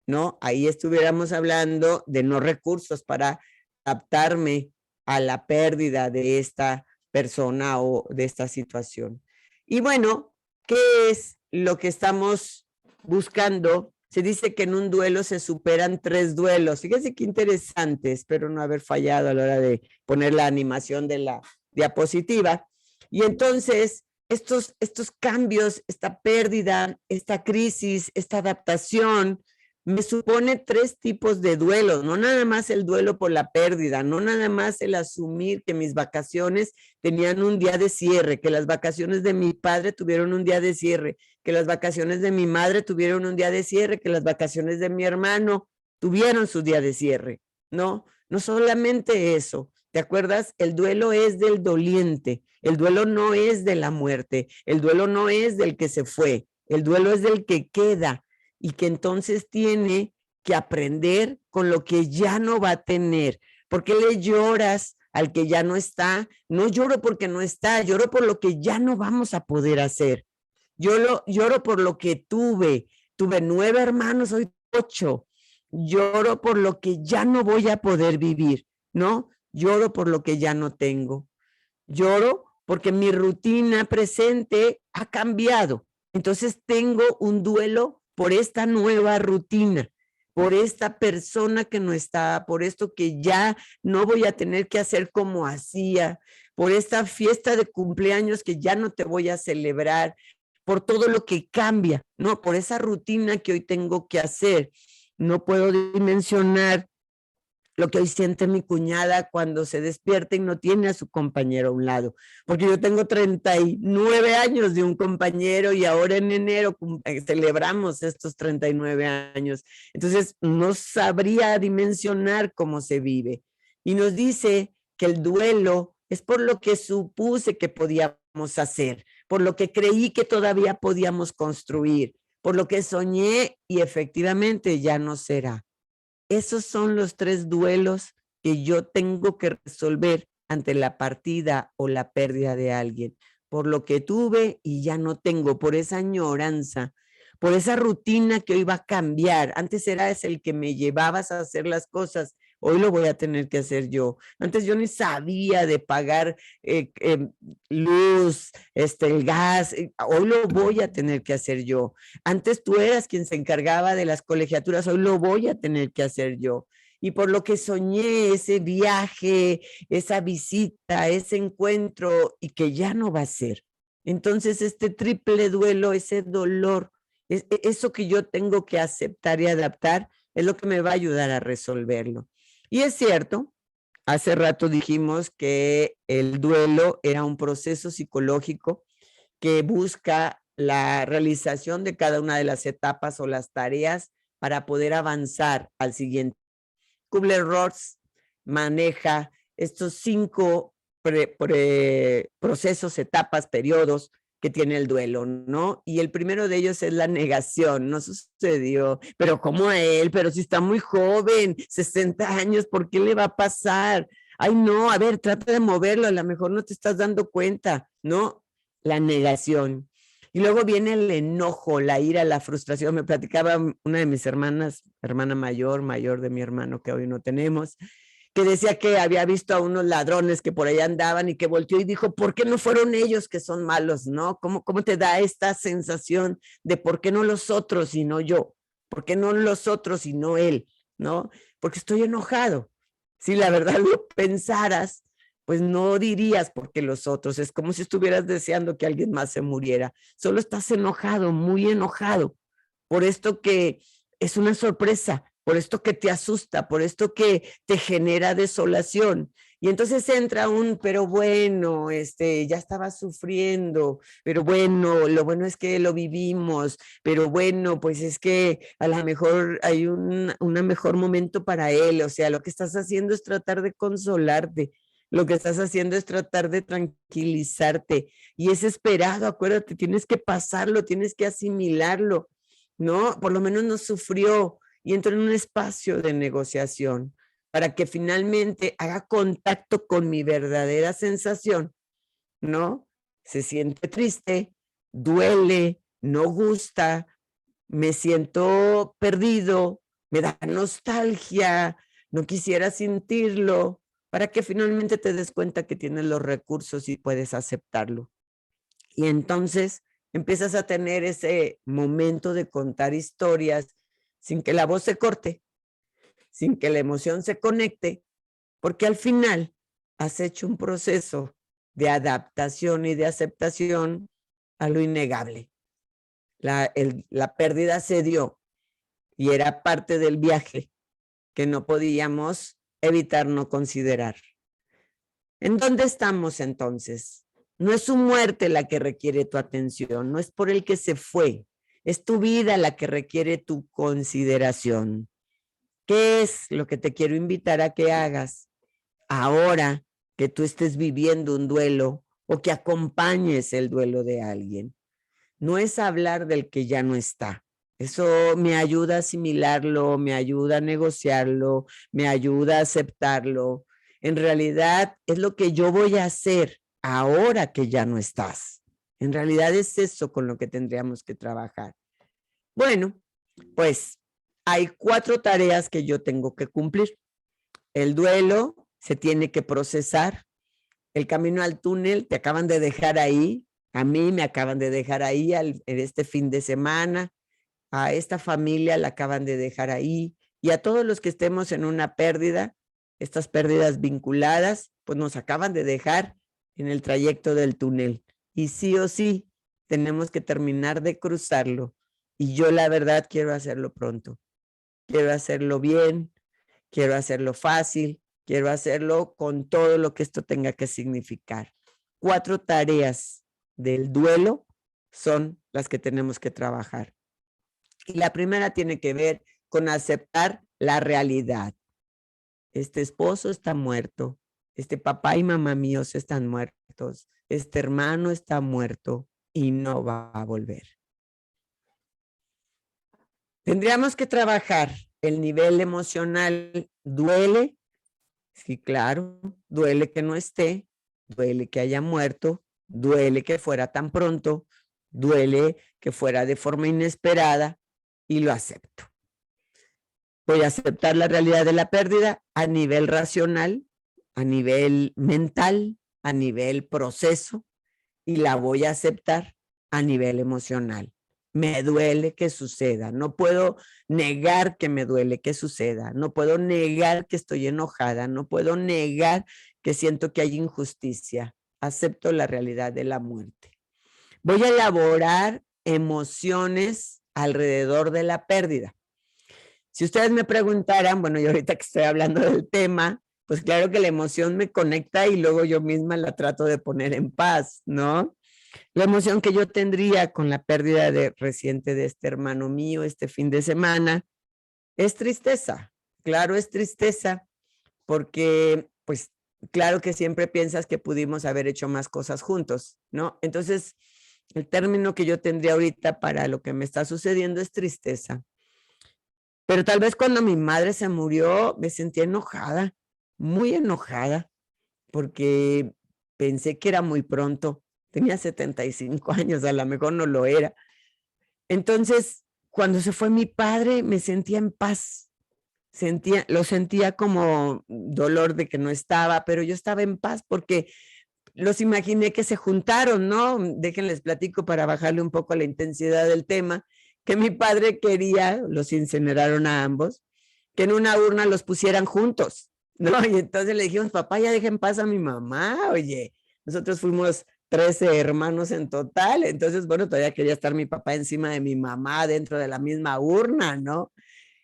¿no? Ahí estuviéramos hablando de no recursos para adaptarme a la pérdida de esta persona o de esta situación. Y bueno, ¿qué es lo que estamos buscando? Se dice que en un duelo se superan 3 duelos. Fíjense qué interesante, espero no haber fallado a la hora de poner la animación de la diapositiva. Y entonces, estos cambios, esta pérdida, esta crisis, esta adaptación, me supone 3 tipos de duelos, no nada más el duelo por la pérdida, no nada más el asumir que mis vacaciones tenían un día de cierre, que las vacaciones de mi padre tuvieron un día de cierre, que las vacaciones de mi madre tuvieron un día de cierre, que las vacaciones de mi hermano tuvieron su día de cierre, ¿no? No solamente eso, ¿te acuerdas? El duelo es del doliente, el duelo no es de la muerte, el duelo no es del que se fue, el duelo es del que queda y que entonces tiene que aprender con lo que ya no va a tener. ¿Por qué le lloras al que ya no está? No lloro porque no está, lloro por lo que ya no vamos a poder hacer. Lloro por lo que tuve 9 hermanos, hoy 8. Lloro por lo que ya no voy a poder vivir, ¿no? Lloro por lo que ya no tengo. Lloro porque mi rutina presente ha cambiado. Entonces tengo un duelo por esta nueva rutina, por esta persona que no está, por esto que ya no voy a tener que hacer como hacía, por esta fiesta de cumpleaños que ya no te voy a celebrar, por todo lo que cambia, ¿no? Por esa rutina que hoy tengo que hacer. No puedo dimensionar lo que hoy siente mi cuñada cuando se despierta y no tiene a su compañero a un lado, porque yo tengo 39 años de un compañero y ahora en enero celebramos estos 39 años. Entonces, no sabría dimensionar cómo se vive. Y nos dice que el duelo es por lo que supuse que podíamos hacer, por lo que creí que todavía podíamos construir, por lo que soñé y efectivamente ya no será. Esos son los 3 duelos que yo tengo que resolver ante la partida o la pérdida de alguien. Por lo que tuve y ya no tengo, por esa añoranza, por esa rutina que hoy va a cambiar. Antes eras el que me llevabas a hacer las cosas, Hoy lo voy a tener que hacer yo. Antes yo ni sabía de pagar luz, el gas. Hoy lo voy a tener que hacer yo. Antes tú eras quien se encargaba de las colegiaturas. Hoy lo voy a tener que hacer yo. Y por lo que soñé ese viaje, esa visita, ese encuentro, y que ya no va a ser. Entonces este triple duelo, ese dolor, eso que yo tengo que aceptar y adaptar, es lo que me va a ayudar a resolverlo. Y es cierto, hace rato dijimos que el duelo era un proceso psicológico que busca la realización de cada una de las etapas o las tareas para poder avanzar al siguiente. Kubler-Ross maneja estos 5 procesos, etapas, periodos que tiene el duelo, ¿no? Y el primero de ellos es la negación. No sucedió, pero ¿cómo a él? Pero si está muy joven, 60 años, ¿por qué le va a pasar? Ay, no, a ver, trata de moverlo, a lo mejor no te estás dando cuenta, ¿no? La negación. Y luego viene el enojo, la ira, la frustración. Me platicaba una de mis hermanas, hermana mayor de mi hermano que hoy no tenemos, que decía que había visto a unos ladrones que por ahí andaban y que volteó y dijo, ¿por qué no fueron ellos que son malos? ¿No? ¿Cómo te da esta sensación de por qué no los otros y no yo? ¿Por qué no los otros y no él? ¿No? Porque estoy enojado. Si la verdad lo pensaras, pues no dirías por qué los otros. Es como si estuvieras deseando que alguien más se muriera. Solo estás enojado, muy enojado, por esto que es una sorpresa, por esto que te asusta, por esto que te genera desolación. Y entonces entra pero bueno, ya estaba sufriendo, pero bueno, lo bueno es que lo vivimos, pero bueno, pues es que a lo mejor hay un mejor momento para él. O sea, lo que estás haciendo es tratar de consolarte. Lo que estás haciendo es tratar de tranquilizarte. Y es esperado, acuérdate, tienes que pasarlo, tienes que asimilarlo, ¿no? Por lo menos no sufrió y entró en un espacio de negociación para que finalmente haga contacto con mi verdadera sensación, ¿no? Se siente triste, duele, no gusta, me siento perdido, me da nostalgia, no quisiera sentirlo, para que finalmente te des cuenta que tienes los recursos y puedes aceptarlo. Y entonces empiezas a tener ese momento de contar historias sin que la voz se corte, sin que la emoción se conecte, porque al final has hecho un proceso de adaptación y de aceptación a lo innegable. La pérdida se dio y era parte del viaje que no podíamos evitar no considerar. ¿En dónde estamos entonces? No es su muerte la que requiere tu atención, no es por el que se fue, es tu vida la que requiere tu consideración. ¿Qué es lo que te quiero invitar a que hagas ahora que tú estés viviendo un duelo o que acompañes el duelo de alguien? No es hablar del que ya no está. Eso me ayuda a asimilarlo, me ayuda a negociarlo, me ayuda a aceptarlo. En realidad es lo que yo voy a hacer ahora que ya no estás. En realidad es eso con lo que tendríamos que trabajar. Bueno, pues hay 4 tareas que yo tengo que cumplir. El duelo se tiene que procesar. El camino al túnel te acaban de dejar ahí. A mí me acaban de dejar ahí en este fin de semana. A esta familia la acaban de dejar ahí. Y a todos los que estemos en una pérdida, estas pérdidas vinculadas, pues nos acaban de dejar en el trayecto del túnel. Y sí o sí, tenemos que terminar de cruzarlo. Y yo la verdad quiero hacerlo pronto. Quiero hacerlo bien, quiero hacerlo fácil, quiero hacerlo con todo lo que esto tenga que significar. 4 tareas del duelo son las que tenemos que trabajar. Y la primera tiene que ver con aceptar la realidad. Este esposo está muerto, este papá y mamá míos están muertos, este hermano está muerto y no va a volver. Tendríamos que trabajar el nivel emocional. ¿Duele? Sí, claro, duele que no esté, duele que haya muerto, duele que fuera tan pronto, duele que fuera de forma inesperada y lo acepto. Voy a aceptar la realidad de la pérdida a nivel racional, a nivel mental, a nivel proceso, y la voy a aceptar a nivel emocional. Me duele que suceda, no puedo negar que me duele que suceda, no puedo negar que estoy enojada, no puedo negar que siento que hay injusticia. Acepto la realidad de la muerte. Voy a elaborar emociones alrededor de la pérdida. Si ustedes me preguntaran, bueno, yo ahorita que estoy hablando del tema, pues claro que la emoción me conecta y luego yo misma la trato de poner en paz, ¿no? La emoción que yo tendría con la pérdida reciente de este hermano mío este fin de semana es tristeza. Claro, es tristeza porque, pues, claro que siempre piensas que pudimos haber hecho más cosas juntos, ¿no? Entonces, el término que yo tendría ahorita para lo que me está sucediendo es tristeza. Pero tal vez cuando mi madre se murió me sentí enojada, muy enojada, porque pensé que era muy pronto. Tenía 75 años, a lo mejor no lo era. Entonces, cuando se fue mi padre, me sentía en paz. Lo sentía como dolor de que no estaba, pero yo estaba en paz porque los imaginé que se juntaron, ¿no? Déjenles platico para bajarle un poco la intensidad del tema, que mi padre quería, los incineraron a ambos, que en una urna los pusieran juntos, ¿no? Y entonces le dijimos, papá, ya deja en paz a mi mamá, oye, nosotros fuimos 13 hermanos en total, entonces, bueno, todavía quería estar mi papá encima de mi mamá dentro de la misma urna, ¿no?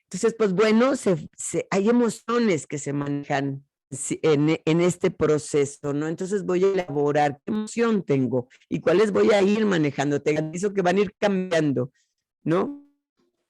Entonces, pues bueno, hay emociones que se manejan en este proceso, ¿no? Entonces voy a elaborar qué emoción tengo y cuáles voy a ir manejando. Te garantizo que van a ir cambiando, ¿no?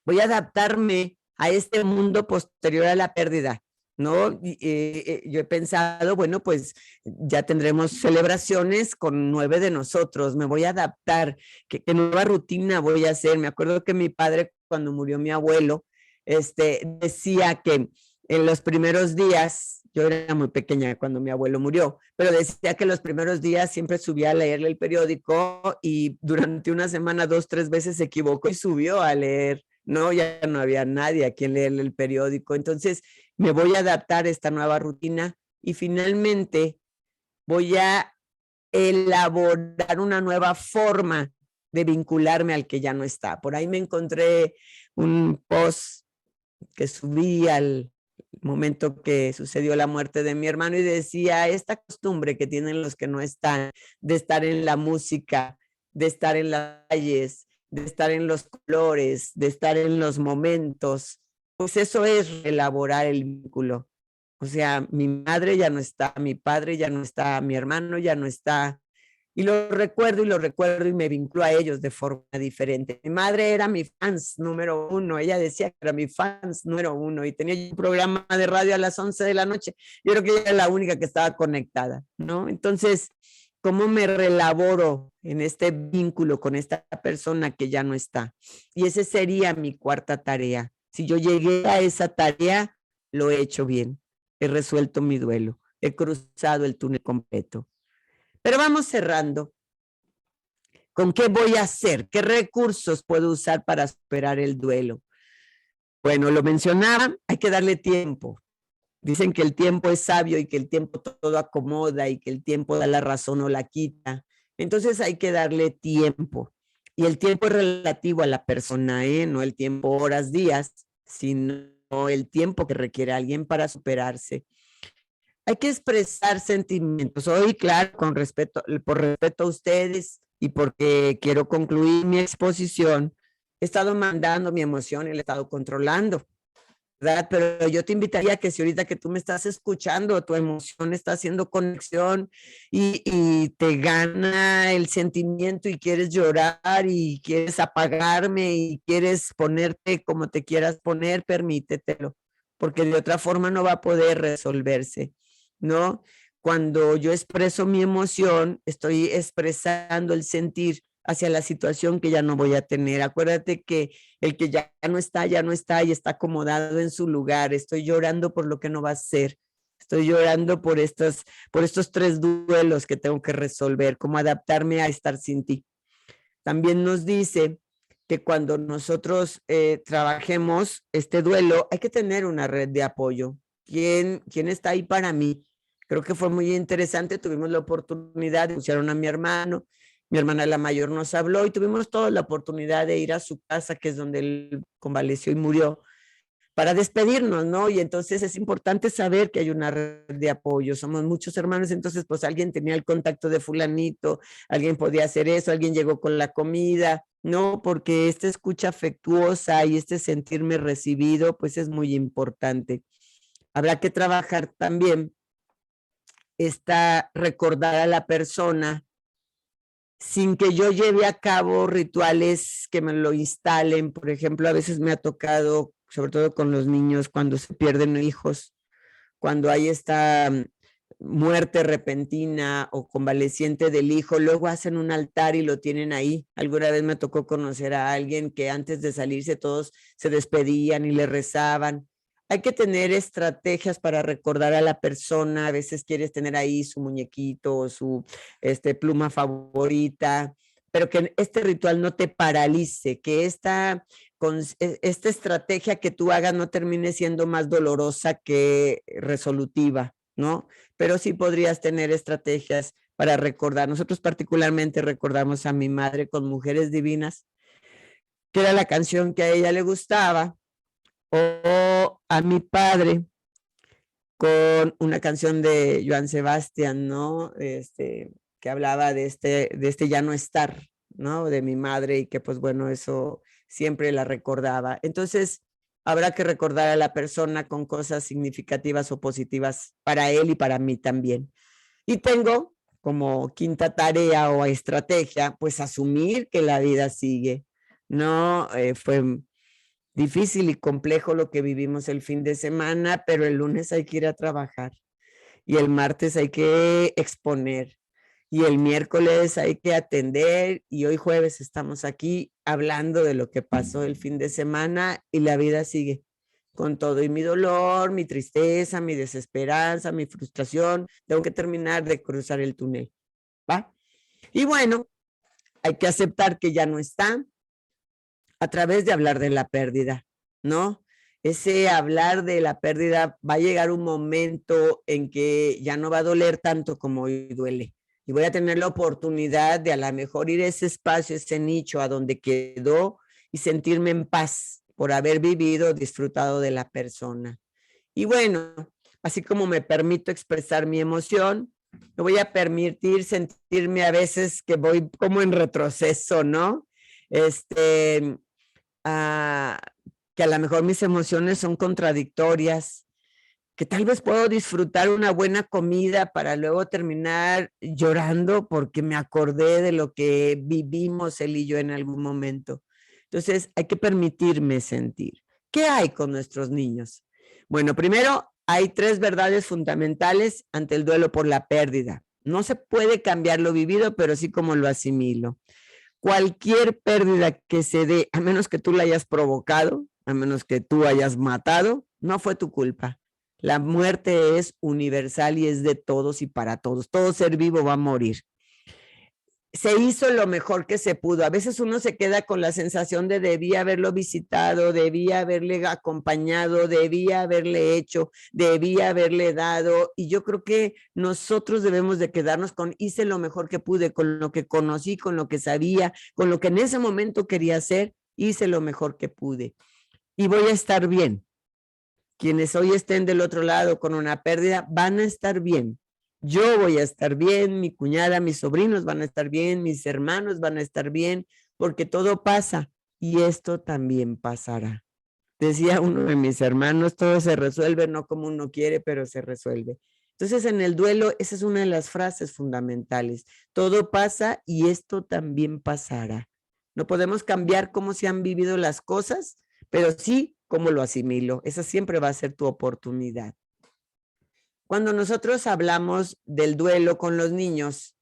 Voy a adaptarme a este mundo posterior a la pérdida, ¿no? Yo he pensado, bueno, pues ya tendremos celebraciones con 9 de nosotros, me voy a adaptar, ¿qué nueva rutina voy a hacer? Me acuerdo que mi padre, cuando murió mi abuelo, decía que en los primeros días, yo era muy pequeña cuando mi abuelo murió, pero decía que los primeros días siempre subía a leerle el periódico y durante una semana 2, 3 veces se equivocó y subió a leer, ¿no? Ya no había nadie a quien leerle el periódico. Entonces me voy a adaptar a esta nueva rutina y finalmente voy a elaborar una nueva forma de vincularme al que ya no está. Por ahí me encontré un post que subí al momento que sucedió la muerte de mi hermano y decía, esta costumbre que tienen los que no están, de estar en la música, de estar en las calles, de estar en los colores, de estar en los momentos, pues eso es elaborar el vínculo. O sea, mi madre ya no está, mi padre ya no está, mi hermano ya no está, y lo recuerdo y me vinculo a ellos de forma diferente. Mi madre era mi fans número 1, ella decía que era mi fans número 1 y tenía un programa de radio a las 11 de la noche. Yo creo que ella era la única que estaba conectada, ¿no? Entonces, ¿cómo me relaboro en este vínculo con esta persona que ya no está? Y esa sería mi cuarta tarea. Si yo llegué a esa tarea, lo he hecho bien. He resuelto mi duelo. He cruzado el túnel completo. Pero vamos cerrando. ¿Con qué voy a hacer? ¿Qué recursos puedo usar para superar el duelo? Bueno, lo mencionaba, hay que darle tiempo. Dicen que el tiempo es sabio y que el tiempo todo acomoda y que el tiempo da la razón o la quita. Entonces hay que darle tiempo. Y el tiempo es relativo a la persona, no el tiempo horas, días, sino el tiempo que requiere alguien para superarse. Hay que expresar sentimientos. Hoy, claro, por respeto a ustedes y porque quiero concluir mi exposición, he estado mandando mi emoción y la he estado controlando, ¿verdad? Pero yo te invitaría a que si ahorita que tú me estás escuchando, tu emoción está haciendo conexión y te gana el sentimiento y quieres llorar y quieres apagarme y quieres ponerte como te quieras poner, permítetelo, porque de otra forma no va a poder resolverse, ¿no? Cuando yo expreso mi emoción, estoy expresando el sentir hacia la situación que ya no voy a tener. Acuérdate que el que ya no está y está acomodado en su lugar. Estoy llorando por lo que no va a ser. Estoy llorando por estos 3 duelos que tengo que resolver, cómo adaptarme a estar sin ti. También nos dice que cuando nosotros trabajemos este duelo, hay que tener una red de apoyo. ¿Quién está ahí para mí? Creo que fue muy interesante. Tuvimos la oportunidad de escuchar a mi hermano. Mi hermana la mayor nos habló y tuvimos toda la oportunidad de ir a su casa, que es donde él convaleció y murió, para despedirnos, ¿no? Y entonces es importante saber que hay una red de apoyo. Somos muchos hermanos, entonces pues alguien tenía el contacto de fulanito, alguien podía hacer eso, alguien llegó con la comida, ¿no? Porque esta escucha afectuosa y este sentirme recibido, pues es muy importante. Habrá que trabajar también recordar a la persona sin que yo lleve a cabo rituales que me lo instalen. Por ejemplo, a veces me ha tocado, sobre todo con los niños, cuando se pierden hijos, cuando hay esta muerte repentina o convaleciente del hijo, luego hacen un altar y lo tienen ahí. Alguna vez me tocó conocer a alguien que antes de salirse todos se despedían y le rezaban. Hay que tener estrategias para recordar a la persona. A veces quieres tener ahí su muñequito o su pluma favorita, pero que este ritual no te paralice, que esta estrategia que tú hagas no termine siendo más dolorosa que resolutiva, ¿no? Pero sí podrías tener estrategias para recordar. Nosotros particularmente recordamos a mi madre con Mujeres Divinas, que era la canción que a ella le gustaba, o a mi padre con una canción de Joan Sebastián, ¿no? Que hablaba de este ya no estar, ¿no? De mi madre, y que pues bueno, eso siempre la recordaba. Entonces, habrá que recordar a la persona con cosas significativas o positivas para él y para mí también. Y tengo como quinta tarea o estrategia, pues asumir que la vida sigue, ¿no? Fue difícil y complejo lo que vivimos el fin de semana, pero el lunes hay que ir a trabajar y el martes hay que exponer y el miércoles hay que atender y hoy jueves estamos aquí hablando de lo que pasó el fin de semana y la vida sigue con todo y mi dolor, mi tristeza, mi desesperanza, mi frustración. Tengo que terminar de cruzar el túnel, ¿va? Y bueno, hay que aceptar que ya no está, a través de hablar de la pérdida, ¿no? Ese hablar de la pérdida va a llegar un momento en que ya no va a doler tanto como hoy duele. Y voy a tener la oportunidad de a lo mejor ir a ese espacio, ese nicho a donde quedó y sentirme en paz por haber vivido, disfrutado de la persona. Y bueno, así como me permito expresar mi emoción, me voy a permitir sentirme a veces que voy como en retroceso, ¿no? Que a lo mejor mis emociones son contradictorias, que tal vez puedo disfrutar una buena comida para luego terminar llorando porque me acordé de lo que vivimos él y yo en algún momento. Entonces hay que permitirme sentir. ¿Qué hay con nuestros niños? Bueno, primero hay 3 verdades fundamentales ante el duelo por la pérdida. No se puede cambiar lo vivido, pero sí como lo asimilo. Cualquier pérdida que se dé, a menos que tú la hayas provocado, a menos que tú hayas matado, no fue tu culpa. La muerte es universal y es de todos y para todos. Todo ser vivo va a morir. Se hizo lo mejor que se pudo. A veces uno se queda con la sensación de debía haberlo visitado, debía haberle acompañado, debía haberle hecho, debía haberle dado. Y yo creo que nosotros debemos de quedarnos con hice lo mejor que pude, con lo que conocí, con lo que sabía, con lo que en ese momento quería hacer, hice lo mejor que pude. Y voy a estar bien. Quienes hoy estén del otro lado con una pérdida van a estar bien. Yo voy a estar bien, mi cuñada, mis sobrinos van a estar bien, mis hermanos van a estar bien, porque todo pasa y esto también pasará. Decía uno de mis hermanos, todo se resuelve, no como uno quiere, pero se resuelve. Entonces, en el duelo, esa es una de las frases fundamentales. Todo pasa y esto también pasará. No podemos cambiar cómo se han vivido las cosas, pero sí cómo lo asimilo. Esa siempre va a ser tu oportunidad. Cuando nosotros hablamos del duelo con los niños,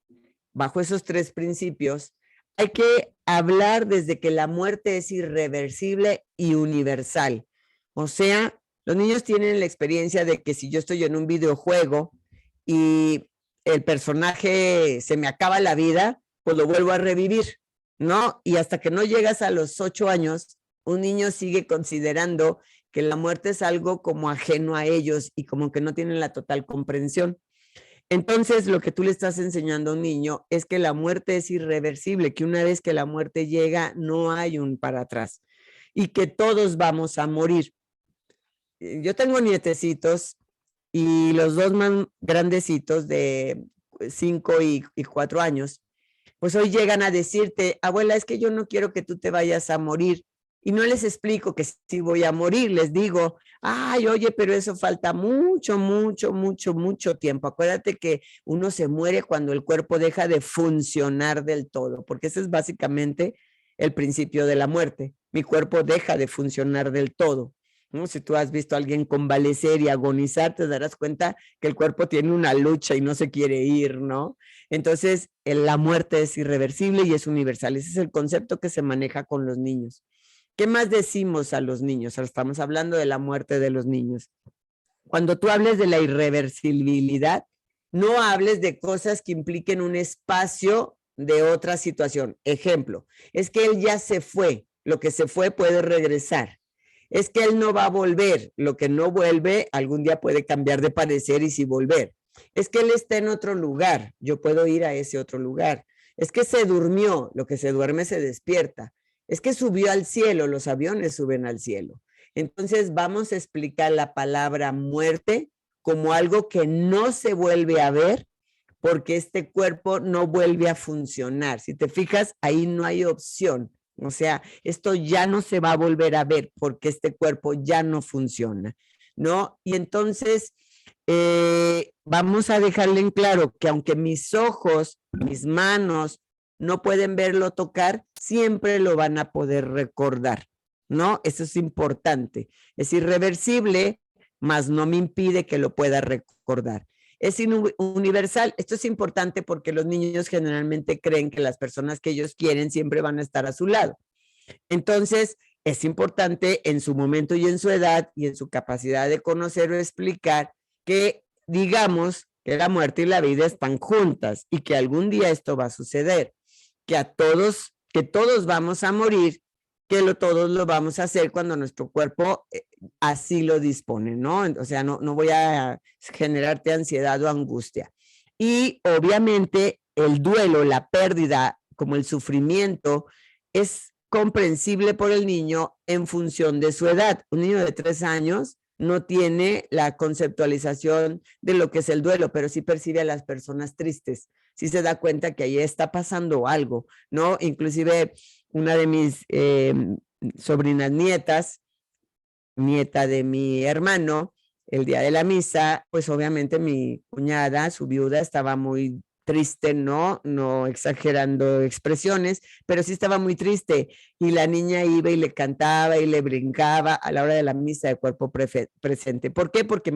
bajo esos 3 principios, hay que hablar desde que la muerte es irreversible y universal. O sea, los niños tienen la experiencia de que si yo estoy en un videojuego y el personaje se me acaba la vida, pues lo vuelvo a revivir. ¿no? Y hasta que no llegas a los 8 años, un niño sigue considerando que la muerte es algo como ajeno a ellos y como que no tienen la total comprensión. Entonces, lo que tú le estás enseñando a un niño es que la muerte es irreversible, que una vez que la muerte llega, no hay un para atrás y que todos vamos a morir. Yo tengo nietecitos y los dos más grandecitos de 5 y 4 años, pues hoy llegan a decirte, abuela, es que yo no quiero que tú te vayas a morir. Y no les explico que sí voy a morir, les digo, ay, oye, pero eso falta mucho, mucho, mucho, mucho tiempo. Acuérdate que uno se muere cuando el cuerpo deja de funcionar del todo, porque ese es básicamente el principio de la muerte. Mi cuerpo deja de funcionar del todo, ¿no? Si tú has visto a alguien convalecer y agonizar, te darás cuenta que el cuerpo tiene una lucha y no se quiere ir, ¿no? Entonces, la muerte es irreversible y es universal. Ese es el concepto que se maneja con los niños. ¿Qué más decimos a los niños? Ahora estamos hablando de la muerte de los niños. Cuando tú hables de la irreversibilidad, no hables de cosas que impliquen un espacio de otra situación. Ejemplo, es que él ya se fue, lo que se fue puede regresar. Es que él no va a volver, lo que no vuelve algún día puede cambiar de parecer y sí volver. Es que él está en otro lugar, yo puedo ir a ese otro lugar. Es que se durmió, lo que se duerme se despierta. Es que subió al cielo, los aviones suben al cielo. Entonces vamos a explicar la palabra muerte como algo que no se vuelve a ver porque este cuerpo no vuelve a funcionar. Si te fijas, ahí no hay opción. O sea, esto ya no se va a volver a ver porque este cuerpo ya no funciona, ¿no? Y entonces vamos a dejarle en claro que aunque mis ojos, mis manos, no pueden verlo tocar, siempre lo van a poder recordar, ¿no? Eso es importante. Es irreversible, mas no me impide que lo pueda recordar. Es universal. Esto es importante porque los niños generalmente creen que las personas que ellos quieren siempre van a estar a su lado. Entonces, es importante en su momento y en su edad y en su capacidad de conocer o explicar que digamos que la muerte y la vida están juntas y que algún día esto va a suceder. Que todos vamos a morir, que todos lo vamos a hacer cuando nuestro cuerpo así lo dispone, ¿no? O sea, no voy a generarte ansiedad o angustia. Y obviamente el duelo, la pérdida, como el sufrimiento, es comprensible por el niño en función de su edad. Un niño de 3 años no tiene la conceptualización de lo que es el duelo, pero sí percibe a las personas tristes. Sí se da cuenta que ahí está pasando algo, ¿no? Inclusive una de mis sobrinas nietas, nieta de mi hermano, el día de la misa, pues obviamente mi cuñada, su viuda, estaba muy triste, no exagerando expresiones, pero sí estaba muy triste y la niña iba y le cantaba y le brincaba a la hora de la misa de cuerpo presente. ¿Por qué? Porque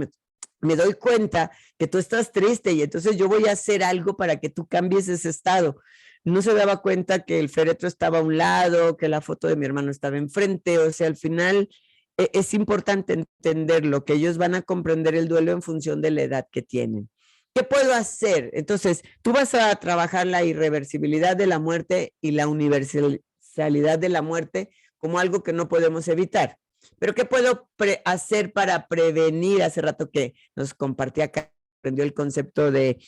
me doy cuenta que tú estás triste y entonces yo voy a hacer algo para que tú cambies ese estado. No se daba cuenta que el féretro estaba a un lado, que la foto de mi hermano estaba enfrente, o sea, al final es importante entenderlo, que ellos van a comprender el duelo en función de la edad que tienen. ¿Qué puedo hacer? Entonces, tú vas a trabajar la irreversibilidad de la muerte y la universalidad de la muerte como algo que no podemos evitar. Pero ¿qué puedo hacer para prevenir? Hace rato que nos compartía acá, aprendió el concepto de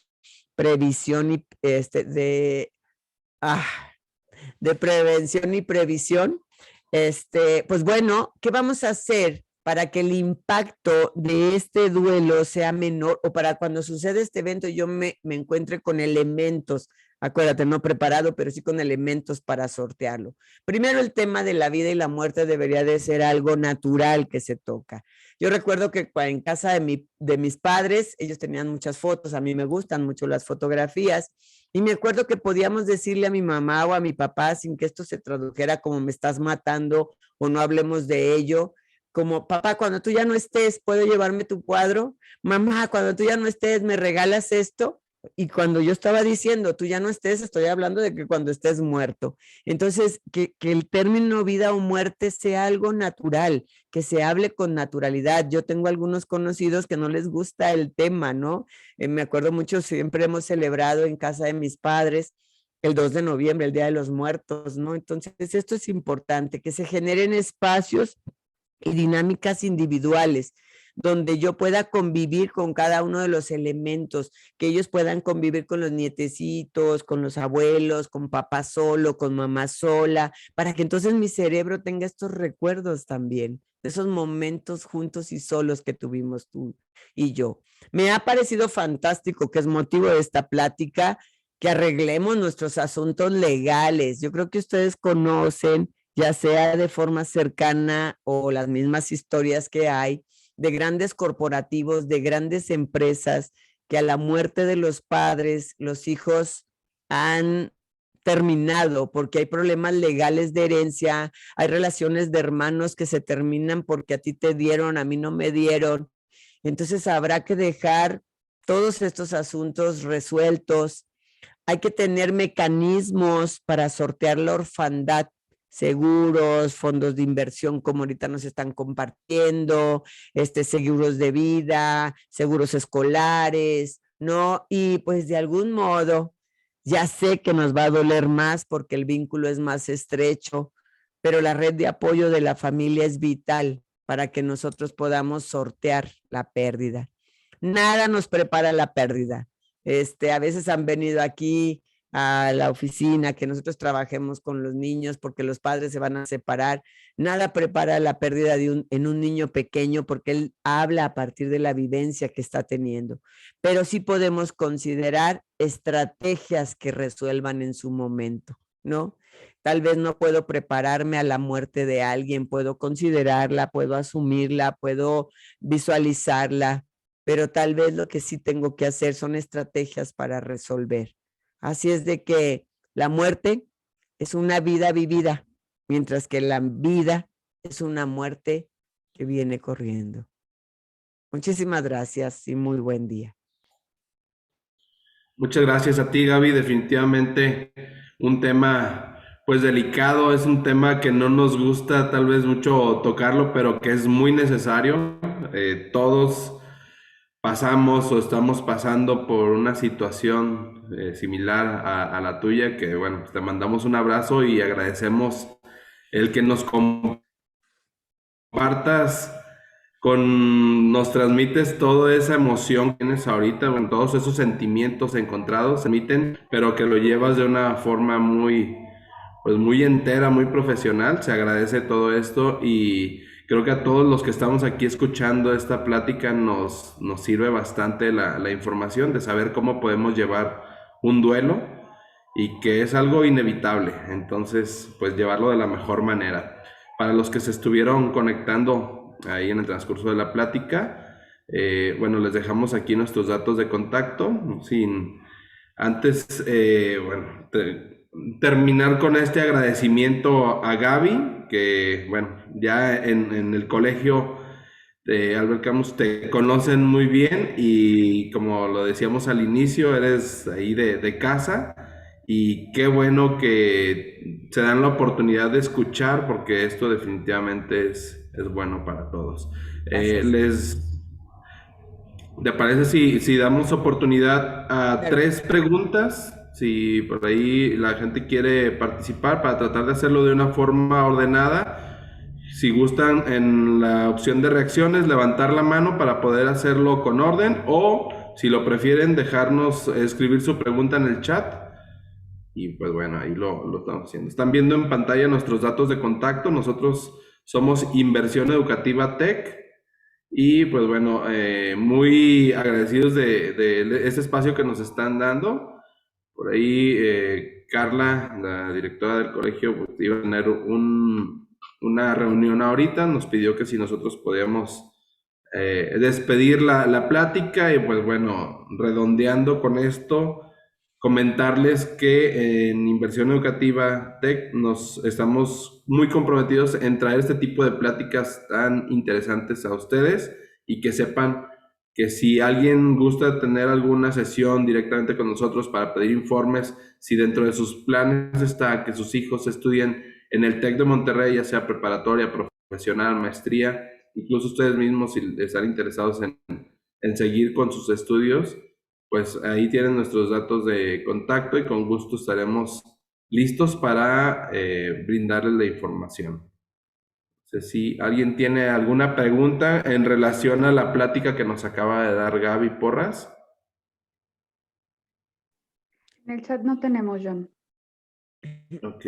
previsión y de prevención y previsión. Pues bueno, ¿qué vamos a hacer para que el impacto de este duelo sea menor o para cuando sucede este evento yo me encuentre con elementos? Acuérdate, no preparado, pero sí con elementos para sortearlo. Primero, el tema de la vida y la muerte debería de ser algo natural que se toca. Yo recuerdo que en casa de mis padres, ellos tenían muchas fotos, a mí me gustan mucho las fotografías, y me acuerdo que podíamos decirle a mi mamá o a mi papá sin que esto se tradujera como me estás matando o no hablemos de ello, como papá, cuando tú ya no estés, ¿puedo llevarme tu cuadro? Mamá, cuando tú ya no estés, ¿me regalas esto? Y cuando yo estaba diciendo, tú ya no estés, estoy hablando de que cuando estés muerto. Entonces, que el término vida o muerte sea algo natural, que se hable con naturalidad. Yo tengo algunos conocidos que no les gusta el tema, ¿no? Me acuerdo mucho, siempre hemos celebrado en casa de mis padres el 2 de noviembre, el Día de los Muertos, ¿no? Entonces, esto es importante, que se generen espacios y dinámicas individuales donde yo pueda convivir con cada uno de los elementos, que ellos puedan convivir con los nietecitos, con los abuelos, con papá solo, con mamá sola, para que entonces mi cerebro tenga estos recuerdos también, de esos momentos juntos y solos que tuvimos tú y yo. Me ha parecido fantástico, que es motivo de esta plática, que arreglemos nuestros asuntos legales. Yo creo que ustedes conocen, ya sea de forma cercana o las mismas historias que hay, de grandes corporativos, de grandes empresas, que a la muerte de los padres, los hijos han terminado porque hay problemas legales de herencia, hay relaciones de hermanos que se terminan porque a ti te dieron, a mí no me dieron. Entonces habrá que dejar todos estos asuntos resueltos. Hay que tener mecanismos para sortear la orfandad, seguros, fondos de inversión como ahorita nos están compartiendo, seguros de vida, seguros escolares, ¿no? Y pues de algún modo, ya sé que nos va a doler más porque el vínculo es más estrecho, pero la red de apoyo de la familia es vital para que nosotros podamos sortear la pérdida. Nada nos prepara la pérdida. A veces han venido aquí a la oficina, que nosotros trabajemos con los niños porque los padres se van a separar. Nada prepara la pérdida en un niño pequeño porque él habla a partir de la vivencia que está teniendo. Pero sí podemos considerar estrategias que resuelvan en su momento, ¿no? Tal vez no puedo prepararme a la muerte de alguien, puedo considerarla, puedo asumirla, puedo visualizarla, pero tal vez lo que sí tengo que hacer son estrategias para resolver. Así es de que la muerte es una vida vivida, mientras que la vida es una muerte que viene corriendo. Muchísimas gracias y muy buen día. Muchas gracias a ti, Gaby. Definitivamente un tema pues delicado, es un tema que no nos gusta tal vez mucho tocarlo, pero que es muy necesario. Todos pasamos o estamos pasando por una situación similar a la tuya, que bueno, pues te mandamos un abrazo y agradecemos el que nos compartas nos transmites toda esa emoción que tienes ahorita, bueno, todos esos sentimientos encontrados se emiten, pero que lo llevas de una forma pues muy entera, muy profesional. Se agradece todo esto y creo que a todos los que estamos aquí escuchando esta plática nos sirve bastante la información de saber cómo podemos llevar un duelo y que es algo inevitable. Entonces, pues llevarlo de la mejor manera. Para los que se estuvieron conectando ahí en el transcurso de la plática, bueno, les dejamos aquí nuestros datos de contacto. Antes, bueno, terminar con este agradecimiento a Gaby, que bueno, ya en el colegio de Albert Camus te conocen muy bien y como lo decíamos al inicio, eres ahí de casa y qué bueno que se dan la oportunidad de escuchar porque esto definitivamente es bueno para todos. ¿Te parece si damos oportunidad a 3 preguntas? Si por ahí la gente quiere participar para tratar de hacerlo de una forma ordenada. Si gustan en la opción de reacciones, levantar la mano para poder hacerlo con orden o si lo prefieren dejarnos escribir su pregunta en el chat. Y pues bueno, ahí lo estamos haciendo. Están viendo en pantalla nuestros datos de contacto. Nosotros somos Inversión Educativa Tech. Y pues bueno, muy agradecidos de este espacio que nos están dando. Por ahí Carla, la directora del colegio, pues, iba a tener una reunión ahorita. Nos pidió que si nosotros podíamos despedir la plática y pues bueno, redondeando con esto, comentarles que en Inversión Educativa Tech nos estamos muy comprometidos en traer este tipo de pláticas tan interesantes a ustedes y que sepan que si alguien gusta tener alguna sesión directamente con nosotros para pedir informes, si dentro de sus planes está que sus hijos estudien en el TEC de Monterrey, ya sea preparatoria, profesional, maestría, incluso ustedes mismos si están interesados en seguir con sus estudios, pues ahí tienen nuestros datos de contacto y con gusto estaremos listos para brindarles la información. No sé si alguien tiene alguna pregunta en relación a la plática que nos acaba de dar Gaby Porras. En el chat no tenemos, John. Ok.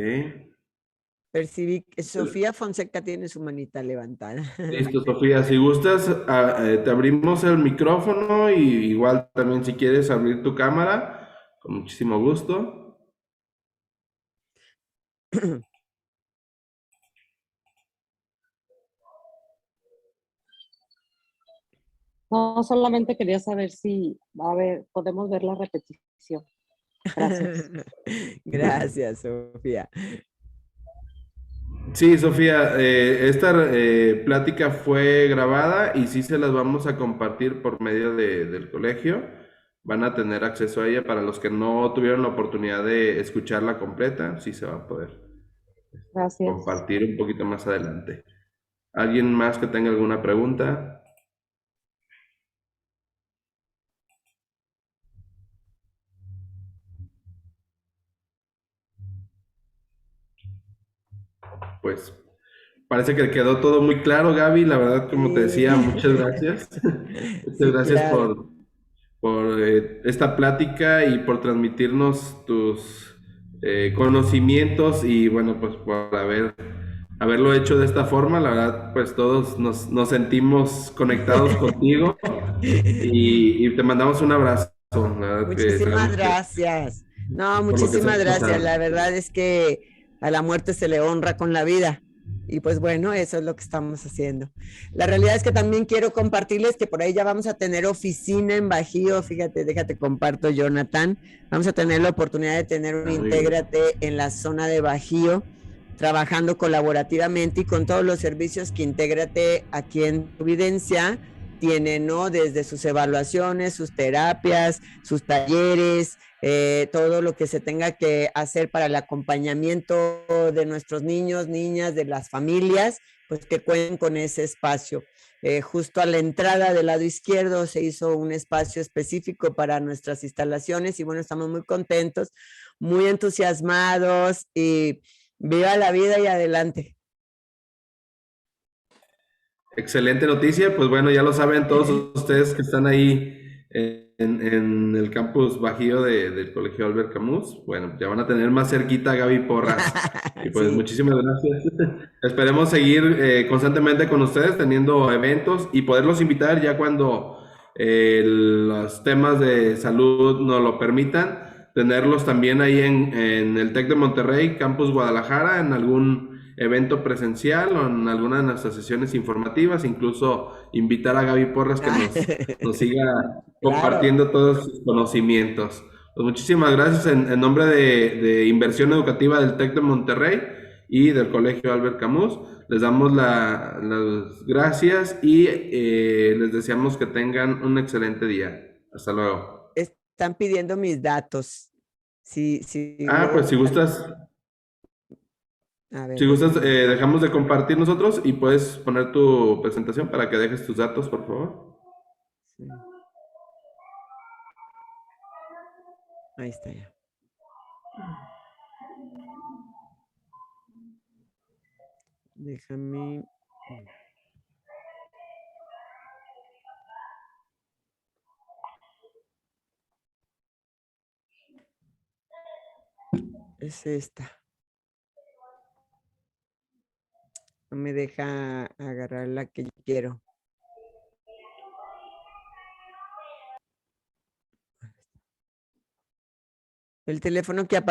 Percibí que Sofía Fonseca tiene su manita levantada. Listo, Sofía. Si gustas, te abrimos el micrófono y igual también si quieres abrir tu cámara, con muchísimo gusto. No, solamente quería saber si podemos ver la repetición. Gracias. Gracias, Sofía. Sí, Sofía, esta plática fue grabada y sí se las vamos a compartir por medio del colegio. Van a tener acceso a ella. Para los que no tuvieron la oportunidad de escucharla completa, sí se va a poder Gracias. compartir un poquito más adelante. ¿Alguien más que tenga alguna pregunta? Pues parece que quedó todo muy claro, Gaby. La verdad, como te decía, muchas gracias. Muchas Sí, gracias claro. por esta plática y por transmitirnos tus conocimientos y bueno, pues por haberlo hecho de esta forma. La verdad, pues todos nos sentimos conectados contigo y te mandamos un abrazo. La verdad que Muchísimas sabemos que gracias. No, por lo que muchísimas estás gracias. pasando. La verdad es que a la muerte se le honra con la vida. Y pues bueno, eso es lo que estamos haciendo. La realidad es que también quiero compartirles que por ahí ya vamos a tener oficina en Bajío. Fíjate, déjate comparto, Jonathan. Vamos a tener la oportunidad de tener un Muy bien. Intégrate en la zona de Bajío, trabajando colaborativamente y con todos los servicios que Intégrate aquí en Providencia tiene, ¿no? Desde sus evaluaciones, sus terapias, sus talleres, todo lo que se tenga que hacer para el acompañamiento de nuestros niños, niñas, de las familias, pues que cuenten con ese espacio. Justo a la entrada del lado izquierdo se hizo un espacio específico para nuestras instalaciones y bueno, estamos muy contentos, muy entusiasmados y viva la vida y adelante. Excelente noticia, pues bueno, ya lo saben todos ustedes que están ahí en el campus Bajío del Colegio Albert Camus. Bueno, ya van a tener más cerquita a Gaby Porras. Y pues Sí. muchísimas gracias. Esperemos seguir constantemente con ustedes teniendo eventos y poderlos invitar ya cuando los temas de salud nos lo permitan, tenerlos también ahí en el TEC de Monterrey, Campus Guadalajara, en algún evento presencial o en alguna de nuestras sesiones informativas, incluso invitar a Gaby Porras que nos siga compartiendo todos sus conocimientos. Pues muchísimas gracias en nombre de Inversión Educativa del TEC de Monterrey y del Colegio Albert Camus. Les damos las gracias y les deseamos que tengan un excelente día. Hasta luego. Están pidiendo mis datos. Sí, Pues si gustas, a ver, si gustas, déjame. dejamos de compartir nosotros y puedes poner tu presentación para que dejes tus datos, por favor. Sí. Ahí está ya. Déjame. Es esta. No me deja agarrar la que yo quiero. El teléfono que aparece